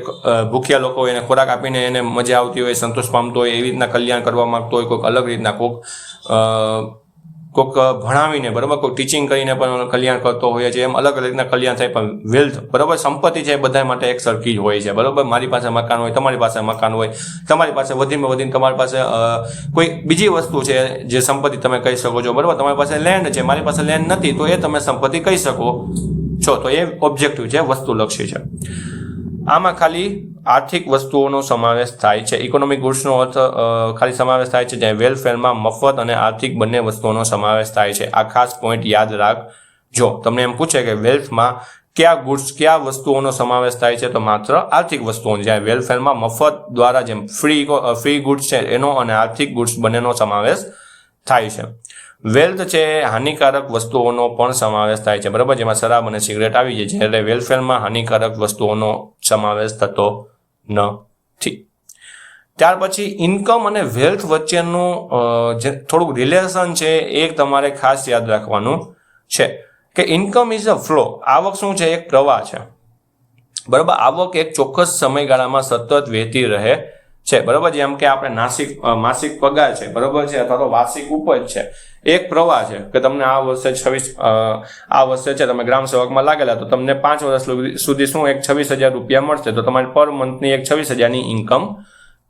ભૂખ્યા લોકો હોય એને ખોરાક આપીને એને મજા આવતી હોય, સંતોષ પામતો હોય, એવી રીતના કલ્યાણ કરવા માંગતો હોય, કોઈક અલગ રીતના, કોઈક ભણાવીને, બરાબર, કોઈ ટીચિંગ કરીને પણ કલ્યાણ કરતો હોય છે. એમ અલગ અલગ રીતના કલ્યાણ થાય. પણ વેલ્થ, બરાબર, સંપત્તિ છે એ બધા માટે એક સરખી જ હોય છે, બરાબર. મારી પાસે મકાન હોય, તમારી પાસે મકાન હોય, તમારી પાસે વધીને તમારી પાસે કોઈ બીજી વસ્તુ છે જે સંપત્તિ તમે કહી શકો છો, બરાબર. તમારી પાસે લેન્ડ છે, મારી પાસે લેન્ડ નથી, તો એ તમે સંપત્તિ કહી શકો છો. તો એ ઓબ્જેક્ટિવ છે, વસ્તુલક્ષી છે. આમાં ખાલી આર્થિક વસ્તુઓનો સમાવેશ થાય છે. ઇકોનોમિક ગુડ્સનો અર્થ ખાલી સમાવેશ થાય છે, જ્યાં વેલફેરમાં મફત અને આર્થિક બંને વસ્તુઓનો સમાવેશ થાય છે. આ ખાસ પોઈન્ટ યાદ રાખજો. તમને એમ પૂછે કે વેલ્થમાં કયા વસ્તુઓનો સમાવેશ થાય છે, તો માત્ર આર્થિક વસ્તુઓનો. જ્યાં વેલફેરમાં મફત દ્વારા જેમ ફ્રી ગુડ્સ છે એનો અને આર્થિક ગુડ્સ બંનેનો સમાવેશ થાય છે. વેલ્થ છે હાનિકારક વસ્તુઓનો પણ સમાવેશ થાય છે, બરાબર, જેમાં શરાબ અને સિગરેટ આવી જાય છે. એટલે વેલફેરમાં હાનિકારક વસ્તુઓનો સમાવેશ થતો નથી. ત્યાર પછી ઇન્કમ અને વેલ્થ વચ્ચેનું જે થોડુંક રિલેશન છે એ તમારે ખાસ યાદ રાખવાનું છે કે ઇન્કમ ઇઝ અ ફ્લો. આવક શું છે, એક પ્રવાહ છે, બરાબર. આવક એક ચોક્કસ સમયગાળામાં સતત વહેતી રહે છે, બરાબર. જેમ કે આપણે માસિક પગાર છે, બરાબર છે, અથવા તો વાર્ષિક ઉપજ છે, એક પ્રવાહ છે કે તમને આ વર્ષે છે તમે ગ્રામ સેવકમાં લાગેલા, તો તમને 5 વર્ષ સુધી શું એક 26,000 રૂપિયા મળશે. તો તમારી પર મંથની એક 26,000ની ઇન્કમ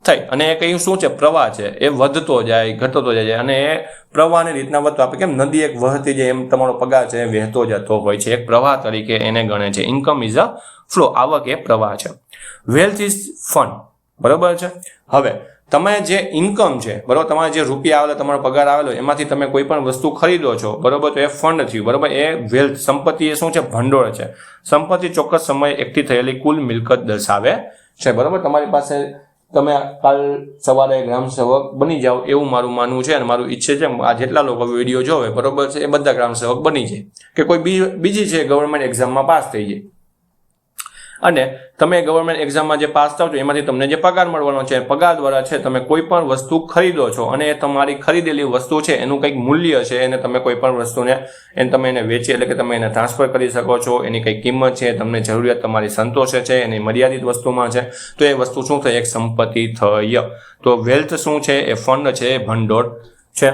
થઈ. અને એ કયું શું છે, પ્રવાહ છે, એ વધતો જાય, ઘટતો જાય, અને એ પ્રવાહની રીતના વધતો. આપણે કેમ નદી એક વહેતી જાય એમ તમારો પગાર છે એ વહેતો જતો હોય છે. એક પ્રવાહ તરીકે એને ગણે છે. Income is a flow. આવક એ પ્રવાહ છે. વેલ્થ ઇઝ ફંડ, બરોબર છે. હવે તમે જે ઇન્કમ છે, બરોબર, તમારે જે રૂપિયા આવેલા, તમારો પગાર આવેલો, એમાંથી તમે કોઈ પણ વસ્તુ ખરીદો છો, બરોબર, તો એ ફંડ થયું, બરોબર. એ વેલ્થ, સંપત્તિ એ શું છે, ભંડોળ છે. સંપત્તિ ચોક્કસ સમયે એકઠી થયેલી કુલ મિલકત દર્શાવે છે, બરોબર. તમારી પાસે તમે કાલ સવારે ગ્રામ સેવક બની જાઓ એવું મારું માનવું છે અને મારું ઈચ્છે છે. આ જેટલા લોકો વિડીયો જોવે, બરોબર છે, એ બધા ગ્રામ સેવક બની જાય, કે કોઈ બીજી છે ગવર્મેન્ટ એક્ઝામમાં પાસ થઈ જાય. અને તમે ગવર્મેન્ટ એક્ઝામમાં જે પાસ થાવ છો એમાંથી તમને જે પગાર મળવાનો છે, પગાર દ્વારા છે તમે કોઈ પણ વસ્તુ ખરીદો છો, અને એ તમારી ખરીદેલી વસ્તુ છે એનું કંઈક મૂલ્ય છે, એને તમે કોઈ પણ વસ્તુને તમે એને વેચી, એટલે કે તમે એને ટ્રાન્સફર કરી શકો છો. એની કંઈક કિંમત છે, તમને જરૂરિયાત તમારી સંતોષે છે, એની મર્યાદિત વસ્તુમાં છે, તો એ વસ્તુ શું થઈ, એક સંપત્તિ થઈ. તો વેલ્થ શું છે, એ ફંડ છે, એ ભંડોળ છે.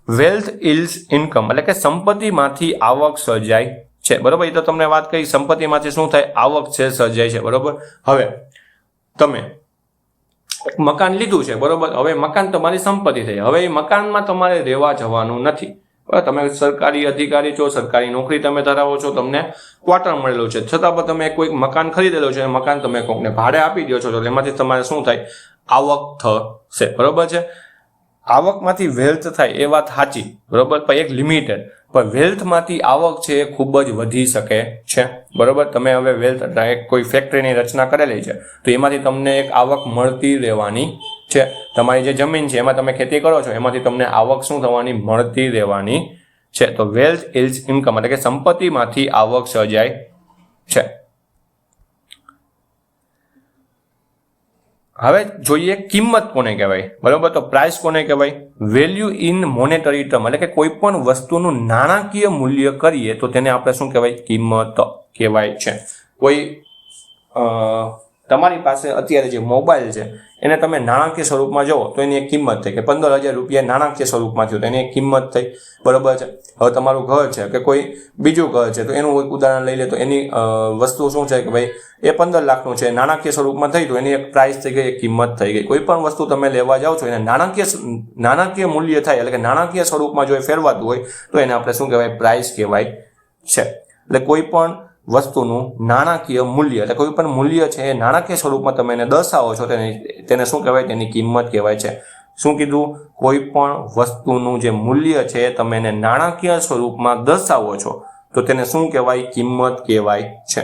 વેલ્થ ઇઝ ઇન્કમ, એટલે કે સંપત્તિમાંથી આવક સર્જાય છે, બરોબર. એ તો તમને વાત કરી સંપત્તિમાંથી શું થાય, આવક છે સર્જાય છે, બરોબર. હવે તમે એક મકાન લીધું છે, બરોબર. હવે મકાન તમારી સંપત્તિ થઈ, હવે એ મકાનમાં તમારે રહેવા જવાનું નથી, બરાબર. તમે સરકારી અધિકારી છો, સરકારી નોકરી તમે ધરાવો છો, તમને ક્વાર્ટર મળેલું છે, છતાં પણ તમે કોઈ મકાન ખરીદેલું છે, મકાન તમે કોઈને ભાડે આપી દો છો, તો એમાંથી તમારે શું થાય, આવક થશે, બરોબર છે. આવકમાંથી વેલ્થ થાય એ વાત સાચી, બરોબર, પણ એક લિમિટેડ. પણ વેલ્થમાંથી આવક છે એ ખૂબ જ વધી શકે છે, બરોબર. તમે હવે વેલ્થ કોઈ ફેક્ટરીની રચના કરેલી છે, તો એમાંથી તમને એક આવક મળતી રહેવાની છે. તમારી જે જમીન છે એમાં તમે ખેતી કરો છો, એમાંથી તમને આવક શું થવાની, મળતી રહેવાની છે. તો વેલ્થ ઇઝ ઇન્કમ, એટલે કે સંપત્તિમાંથી આવક સર્જાય છે. હવે જોઈએ કિંમત કોને કહેવાય, બરોબર. તો પ્રાઇસ કોને કહેવાય, વેલ્યુ ઇન મોનેટરી ટર્મ, એટલે કે કોઈ પણ વસ્તુનું નાણાકીય મૂલ્ય કરીએ તો તેને આપણે શું કહેવાય, કિંમત કહેવાય છે. કોઈ તમારી પાસે અત્યારે જે મોબાઈલ છે એને તમે નાણાકીય સ્વરૂપમાં જોવો તો એની એક કિંમત થઈ કે 15,000 રૂપિયા નાણાકીય સ્વરૂપમાં થયું, તો એની એક કિંમત થઈ, બરોબર છે. હવે તમારું ઘર છે કે કોઈ બીજું ઘર છે, તો એનું એક ઉદાહરણ લઈ લે તો એની વસ્તુ શું છે કે ભાઈ એ 15 લાખનું છે, નાણાકીય સ્વરૂપમાં થઈ તો એની એક પ્રાઇસ થઈ ગઈ, એક કિંમત થઈ ગઈ. કોઈ પણ વસ્તુ તમે લેવા જાઓ છો એને નાણાકીય મૂલ્ય થાય, એટલે કે નાણાકીય સ્વરૂપમાં જો એ ફેરવાતું હોય તો એને આપણે શું કહેવાય, પ્રાઇસ કહેવાય છે. એટલે કોઈ પણ વસ્તુનું નાણાકીય મૂલ્ય, એટલે કોઈ પણ મૂલ્ય છે એ નાણાકીય સ્વરૂપમાં તમે એને દર્શાવો છો, તેને શું કહેવાય, તેની કિંમત કહેવાય છે. શું કીધું, કોઈ પણ વસ્તુનું જે મૂલ્ય છે તમે એને નાણાકીય સ્વરૂપમાં દર્શાવો છો તો તેને શું કહેવાય, કિંમત કહેવાય છે.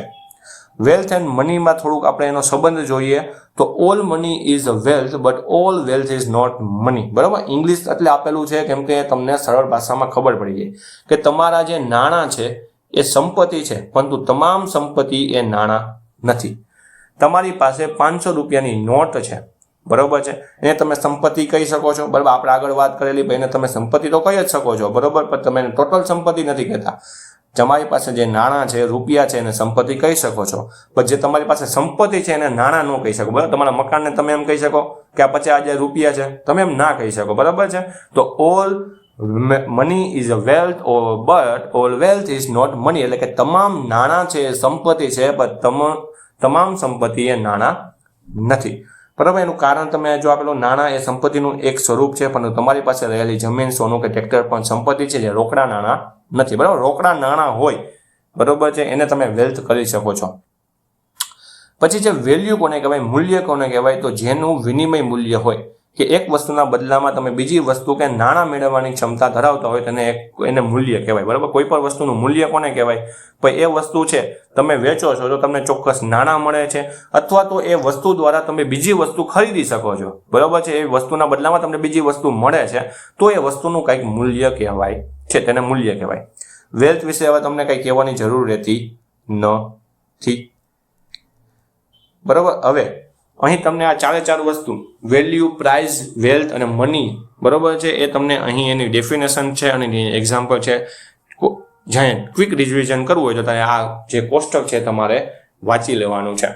વેલ્થ એન્ડ મનીમાં થોડુંક આપણે એનો સંબંધ જોઈએ તો all money is a wealth but all wealth is not money, બરાબર. ઇંગ્લિશ એટલે આપેલું છે કેમ કે તમને સરળ ભાષામાં ખબર પડી જાય કે તમારા જે નાણાં છે એ સંપત્તિ છે, પરંતુ તમામ સંપત્તિ એ નાણાં નથી. તમારી પાસે 500 રૂપિયાની નોટ છે, બરોબર છે, એને તમે સંપત્તિ કહી શકો છો, બરાબર. આપણે આગળ વાત કરેલી એને તમે સંપત્તિ તો કહી જ શકો છો, બરોબર, પણ તમે એને ટોટલ સંપત્તિ નથી કહેતા. તમારી પાસે જે નાણાં છે, રૂપિયા છે, એને સંપત્તિ કહી શકો છો, પણ જે તમારી પાસે સંપત્તિ છે એને નાણાં ન કહી શકો, બરાબર. તમારા મકાનને તમે એમ કહી શકો કે આ 50,000 રૂપિયા છે, તમે એમ ના કહી શકો, બરાબર છે. તો all money is a wealth but all wealth is not money, એટલે કે તમામ નાણાં છે એ સંપત્તિ છે, પણ તમામ સંપત્તિ એ નાણાં નથી, બરાબર. એનું કારણ તમે જો આપેલું નાણાં એ સંપત્તિનું એક સ્વરૂપ છે, પણ તમારી પાસે રહેલી જમીન, સોનું કે ટ્રેક્ટર પણ સંપત્તિ છે, જે રોકડા નાણાં નથી, બરાબર. રોકડા નાણાં હોય, બરોબર છે, એને તમે વેલ્થ કરી શકો છો. પછી જે વેલ્યુ કોને કહેવાય, મૂલ્ય કોને કહેવાય, તો જેનું વિનિમય મૂલ્ય હોય કે એક વસ્તુના બદલામાં તમે બીજી વસ્તુ કે નાણાં મેળવવાની ક્ષમતા ધરાવતા હોય તેને એને મૂલ્ય કહેવાય, બરાબર. કોઈ પણ વસ્તુનું મૂલ્ય કોને કહેવાય, ભાઈ એ વસ્તુ છે તમે વેચો છો તો તમને ચોક્કસ નાણાં મળે છે, અથવા તો એ વસ્તુ દ્વારા તમે બીજી વસ્તુ ખરીદી શકો છો, બરાબર છે. એ વસ્તુના બદલામાં તમને બીજી વસ્તુ મળે છે તો એ વસ્તુનું કંઈક મૂલ્ય કહેવાય છે, તેને મૂલ્ય કહેવાય. વેલ્થ વિશે હવે તમને કંઈ કહેવાની જરૂર રહેતી નથી, બરાબર. હવે અહીં તમને આ ચાર વસ્તુ વેલ્યુ, પ્રાઇસ, વેલ્થ અને મની, બરોબર છે, એ તમને અહીં એની ડેફિનેશન છે અને એની એક્ઝામ્પલ છે. જ્યાં ક્વિક રિવિઝન કરવું હોય તો તમારે આ જે કોષ્ટક છે તમારે વાંચી લેવાનું છે.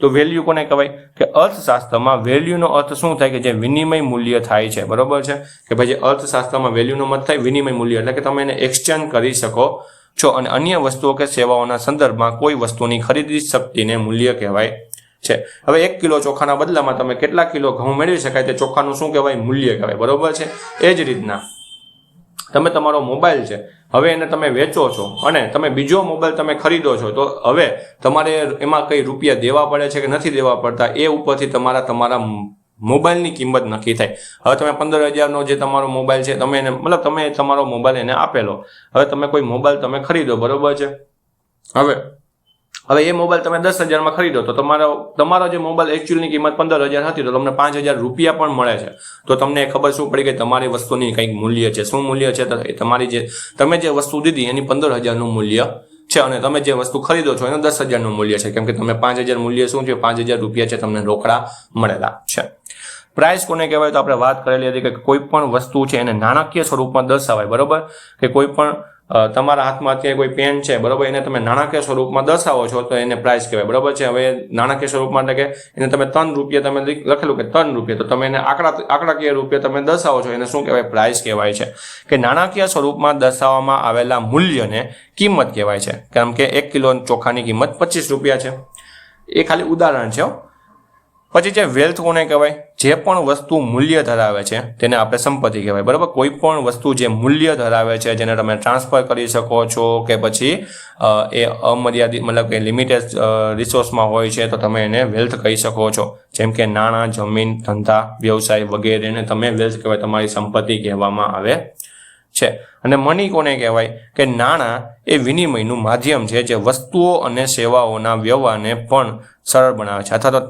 તો વેલ્યુ કોને કહેવાય કે અર્થશાસ્ત્રમાં વેલ્યુનો અર્થ શું થાય કે જે વિનિમય મૂલ્ય થાય છે, બરોબર છે. કે ભાઈ જે અર્થશાસ્ત્રમાં વેલ્યુનો મત થાય વિનિમય મૂલ્ય, એટલે કે તમે એને એક્સચેન્જ કરી શકો છો અને અન્ય વસ્તુઓ કે સેવાઓના સંદર્ભમાં કોઈ વસ્તુની ખરીદી શક્તિને મૂલ્ય કહેવાય છે. હવે 1 કિલો ચોખાના બદલામાં તમે કેટલા કિલો ઘઉં મેળવી શકાય તે ચોખાનું શું કહેવાય, મૂલ્ય કહેવાય, બરોબર છે. એ જ રીતના તમે તમારો મોબાઈલ છે, હવે એને તમે વેચો છો અને તમે બીજો મોબાઈલ તમે ખરીદો છો, તો હવે તમારે એમાં કઈ રૂપિયા દેવા પડે છે કે નથી દેવા પડતા એ ઉપરથી તમારા મોબાઈલની કિંમત નક્કી થાય. હવે તમે 15,000નો જે તમારો મોબાઈલ છે તમે એને મતલબ તમે તમારો મોબાઈલ એને આપેલો, હવે તમે કોઈ મોબાઈલ તમે ખરીદો, બરોબર છે. હવે એ મોબાઈલ તમે 10,000માં ખરીદો તો તમારો જે મોબાઈલ એકચ્યુઅલની કિંમત 15,000 હતી તો તમને 5,000 રૂપિયા પણ મળે છે. તો તમને ખબર શું પડી કે તમારી વસ્તુની કંઈક મૂલ્ય છે. શું મૂલ્ય છે? તમે જે વસ્તુ દીધી એની 15,000નું મૂલ્ય છે અને તમે જે વસ્તુ ખરીદો છો એનું 10,000નું મૂલ્ય છે, કેમ કે તમે 5,000 મૂલ્ય શું છે, 5,000 રૂપિયા છે તમને રોકડા મળેલા છે. પ્રાઇસ કોને કહેવાય તો આપણે વાત કરેલી હતી કે કોઈ પણ વસ્તુ છે એને નાણાકીય સ્વરૂપમાં દર્શાવાય, બરોબર. કે કોઈ પણ તમારા હાથમાં અત્યારે કોઈ પેન છે, બરોબર, એને તમે નાણાકીય સ્વરૂપમાં દર્શાવો છો તો એને પ્રાઇસ કહેવાય, બરોબર છે. હવે નાણાકીય સ્વરૂપમાં એટલે કે એને તમે 3 રૂપિયા તમે લખેલું કે 3 રૂપિયા, તો તમે એને આંકડાકીય રૂપિયા તમે દર્શાવો છો, એને શું કહેવાય? પ્રાઇસ કહેવાય છે. કે નાણાકીય સ્વરૂપમાં દર્શાવવામાં આવેલા મૂલ્યને કિંમત કહેવાય છે. કેમ કે 1 કિલો ચોખાની કિંમત 25 રૂપિયા છે. એ ખાલી ઉદાહરણ છે. પછી જે વેલ્થ કોને કહેવાય? જે પણ વસ્તુ મૂલ્ય ધરાવે છે તેને આપણે સંપત્તિ કહેવાય, બરાબર. કોઈ પણ વસ્તુ જે મૂલ્ય ધરાવે છે, જેને તમે ટ્રાન્સફર કરી શકો છો કે પછી એ અમર્યાદિત મતલબ કે લિમિટેડ રિસોર્સમાં હોય છે, તો તમે એને વેલ્થ કહી શકો છો. જેમ કે નાણાં, જમીન, ધંધા, વ્યવસાય વગેરેને તમે વેલ્થ કહેવાય, તમારી સંપત્તિ કહેવામાં આવે છે. અને મની કોને કહેવાય? કે નાણાં એ વિનિમયનું માધ્યમ છે જે વસ્તુઓ અને સેવાઓના વ્યવહારને પણ સરળ બનાવે છે. અથવા તો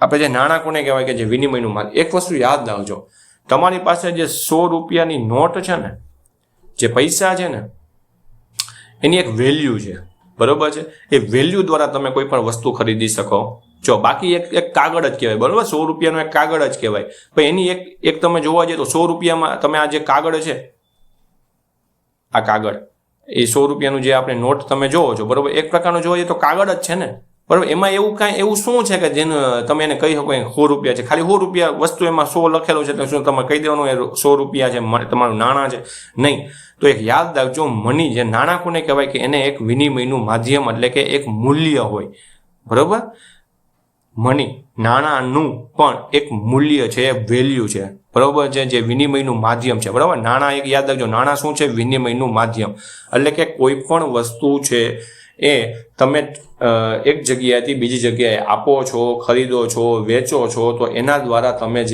આપણે જે નાણાં કોને કહેવાય? કે જે વિનિમયનું માધ્યમ. એક વસ્તુ યાદ રાખજો, તમારી પાસે જે 100 રૂપિયાની નોટ છે ને, જે પૈસા છે ને, એની એક વેલ્યુ છે, બરોબર છે. એ વેલ્યુ દ્વારા તમે કોઈ પણ વસ્તુ ખરીદી શકો છો. બાકી એક કાગળ જ કહેવાય, બરોબર. 100 રૂપિયાનો એક કાગળ જ કહેવાય. પણ એની એક તમે જોવા જઈએ તો 100 રૂપિયામાં તમે આ જે કાગળ છે, આ કાગળ એ 100 રૂપિયાનું જે આપણે નોટ તમે જોવો છો, બરોબર, એક પ્રકારનું જોવા જઈએ તો કાગળ જ છે ને, બરોબર. એમાં એવું શું છે કે જેનું તમે એને કહી શકો 100 રૂપિયા છે? ખાલી 100 રૂપિયા વસ્તુ, એમાં 100 લખેલું છે, તો શું તમે કહી દેવાનું એ 100 રૂપિયા છે, તમારું નાણાં છે? નહીં. તો એક યાદ રાખજો, મની જે નાણાં કોને કહેવાય? કે એને એક વિનિમયનું માધ્યમ એટલે કે એક મૂલ્ય હોય, બરોબર. મની નાણાંનું પણ એક મૂલ્ય છે, વેલ્યુ છે, બરોબર છે, જે વિનિમયનું માધ્યમ છે, બરોબર. નાણાં એક યાદ રાખજો, નાણાં શું છે? વિનિમયનું માધ્યમ. એટલે કે કોઈ પણ વસ્તુ છે એ તમે એક જગ્યાએથી બીજી જગ્યાએ આપો છો, ખરીદો છો, વેચો છો, તો એના દ્વારા તમે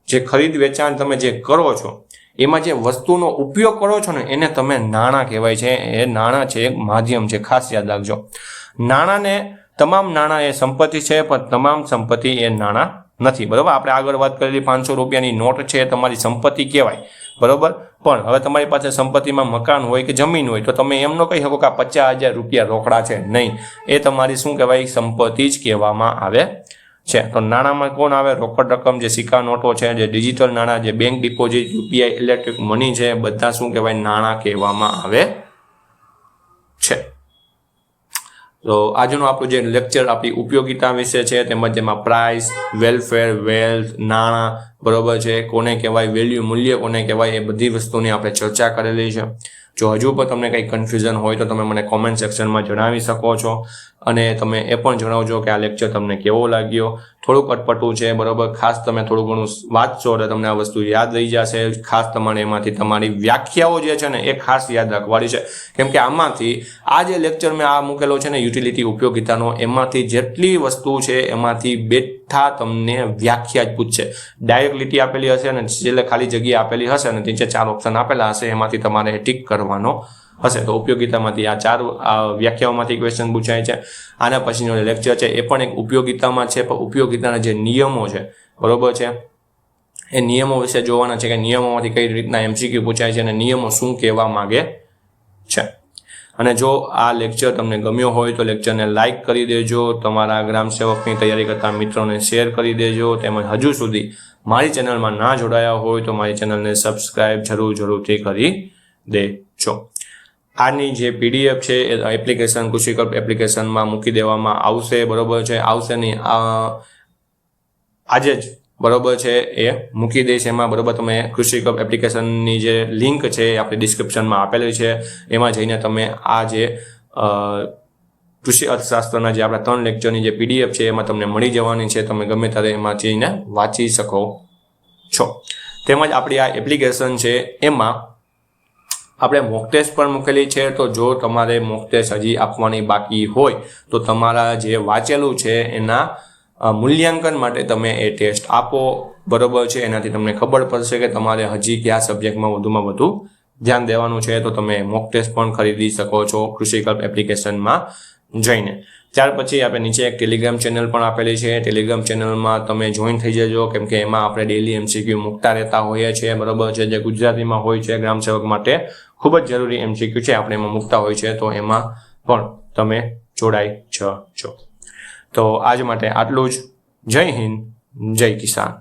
જે ખરીદ વેચાણ તમે જે કરો છો, એમાં જે વસ્તુનો ઉપયોગ કરો છો ને, એને તમે નાણાં કહેવાય છે. એ નાણાં છે, એક માધ્યમ છે, ખાસ યાદ રાખજો. નાણાંને તમામ નાણાં એ સંપત્તિ છે, પણ તમામ સંપત્તિ એ નાણાં નથી, બરોબર. આપણે આગળ વાત કરેલી 500 રૂપિયાની નોટ છે, તમારી સંપત્તિ કહેવાય, બરોબર. પણ હવે તમારી પાસે સંપત્તિમાં મકાન હોય કે જમીન હોય, તો તમે એમ ન કહી શકો કે આ 50,000 રૂપિયા રોકડા છે. નહીં, એ તમારી શું કહેવાય? સંપત્તિ જ કહેવામાં આવે છે. તો નાણાંમાં કોણ આવે? રોકડ રકમ, જે સિક્કા નોટો છે, જે ડિજિટલ નાણાં, જે bank deposit, UPI, electric money છે, બધા શું કહેવાય? નાણાં કહેવામાં આવે છે. તો આજનો આપણું જે લેક્ચર આપણી ઉપયોગિતા વિશે છે, તેમજ જેમાં પ્રાઇસ, વેલફેર, વેલ્થ, નાણાં, બરોબર છે, કોને કહેવાય, વેલ્યુ, મૂલ્ય કોને કહેવાય, એ બધી વસ્તુની આપણે ચર્ચા કરેલી છે. જો હજુ પણ તમને કંઈ કન્ફ્યુઝન હોય તો તમે મને કોમેન્ટ સેક્શનમાં જણાવી શકો છો. અને તમે એ પણ જણાવજો કે આ લેક્ચર તમને કેવો લાગ્યો. થોડુંક અટપટું છે, બરોબર. ખાસ તમે થોડું ઘણું વાંચશો એટલે તમને આ વસ્તુ યાદ રહી જશે. ખાસ તમારે એમાંથી તમારી વ્યાખ્યાઓ જે છે ને, એ ખાસ યાદ રાખવાની છે. કેમ કે આમાંથી આ જે લેક્ચર મેં આ મૂકેલો છે ને, યુટિલિટી, ઉપયોગિતાનો, એમાંથી જેટલી વસ્તુ છે એમાંથી બેઠા તમને વ્યાખ્યા જ પૂછશે. ડાયરેક્ટ લીટી આપેલી હશે અને છેલ્લે ખાલી જગ્યા આપેલી હશે અને નીચે 4 ઓપ્શન આપેલા હશે, એમાંથી તમારે ટીક કરવાનો હશે. તો ઉપયોગિતામાંથી આ 4 વ્યાખ્યાઓમાંથી ક્વેશ્ચન પૂછાય છે. આના પછીનો લેક્ચર છે એ પણ એક ઉપયોગિતામાં છે, પણ ઉપયોગિતાના જે નિયમો છે, બરોબર છે, એ નિયમો વિશે જોવાના છે કે નિયમોમાંથી કઈ રીતના MCQ પૂછાય છે અને નિયમો શું કહેવા માંગે છે. અને જો આ લેક્ચર તમને ગમ્યો હોય તો લેક્ચરને લાઇક કરી દેજો, તમારા ગ્રામ સેવકની તૈયારી કરતા મિત્રોને શેર કરી દેજો. તેમજ હજુ સુધી મારી ચેનલમાં ના જોડાયા હોય તો મારી ચેનલને સબસ્ક્રાઇબ જરૂરથી કરી દેજો. આની જે PDF છે એ એપ્લિકેશન કૃષિકલ્પ એપ્લિકેશનમાં મૂકી દેવામાં આવશે, બરોબર છે. આવશે નહીં, આજે જ, બરોબર છે, એ મૂકી દઈશ એમાં, બરોબર. તમે કૃષિકલ્પ એપ્લિકેશનની જે લિંક છે એ આપણી ડિસ્ક્રિપ્શનમાં આપેલી છે, એમાં જઈને તમે આ જે કૃષિ અર્થશાસ્ત્રના જે આપણા 3 લેક્ચરની જે PDF છે એમાં તમને મળી જવાની છે. તમે ગમે ત્યારે એમાં જઈને વાંચી શકો છો. તેમજ આપણી આ એપ્લિકેશન છે એમાં આપણે મોક ટેસ્ટ પણ મૂકેલી છે. તો જો તમારે મોક ટેસ્ટ હજી આપવાની બાકી હોય તો તમારા જે વાંચેલું છે એના મૂલ્યાંકન માટે તમે એ ટેસ્ટ આપો, બરોબર છે. એનાથી તમને ખબર પડશે કે તમારે હજી કયા સબ્જેક્ટમાં વધુમાં વધુ ધ્યાન દેવાનું છે. તો તમે મોક ટેસ્ટ પણ ખરીદી શકો છો કૃષિકલ્પ એપ્લિકેશનમાં જઈને. ત્યાર પછી આપણે નીચે એક ટેલિગ્રામ ચેનલ પણ આપેલી છે. ટેલિગ્રામ ચેનલમાં તમે જોઈન થઈ જજો, કેમ કે એમાં આપણે ડેલી MCQ મૂકતા રહેતા હોઈએ છીએ, બરોબર છે. જે ગુજરાતીમાં હોય છે, ગ્રામ સેવક માટે ખૂબ જ જરૂરી MCQ છે, આપણે એમાં મૂકતા હોય છે, તો એમાં પણ તમે જોડાઈ જજો. તો આજ માટે આટલું જ. જય હિન્દ, જય કિસાન.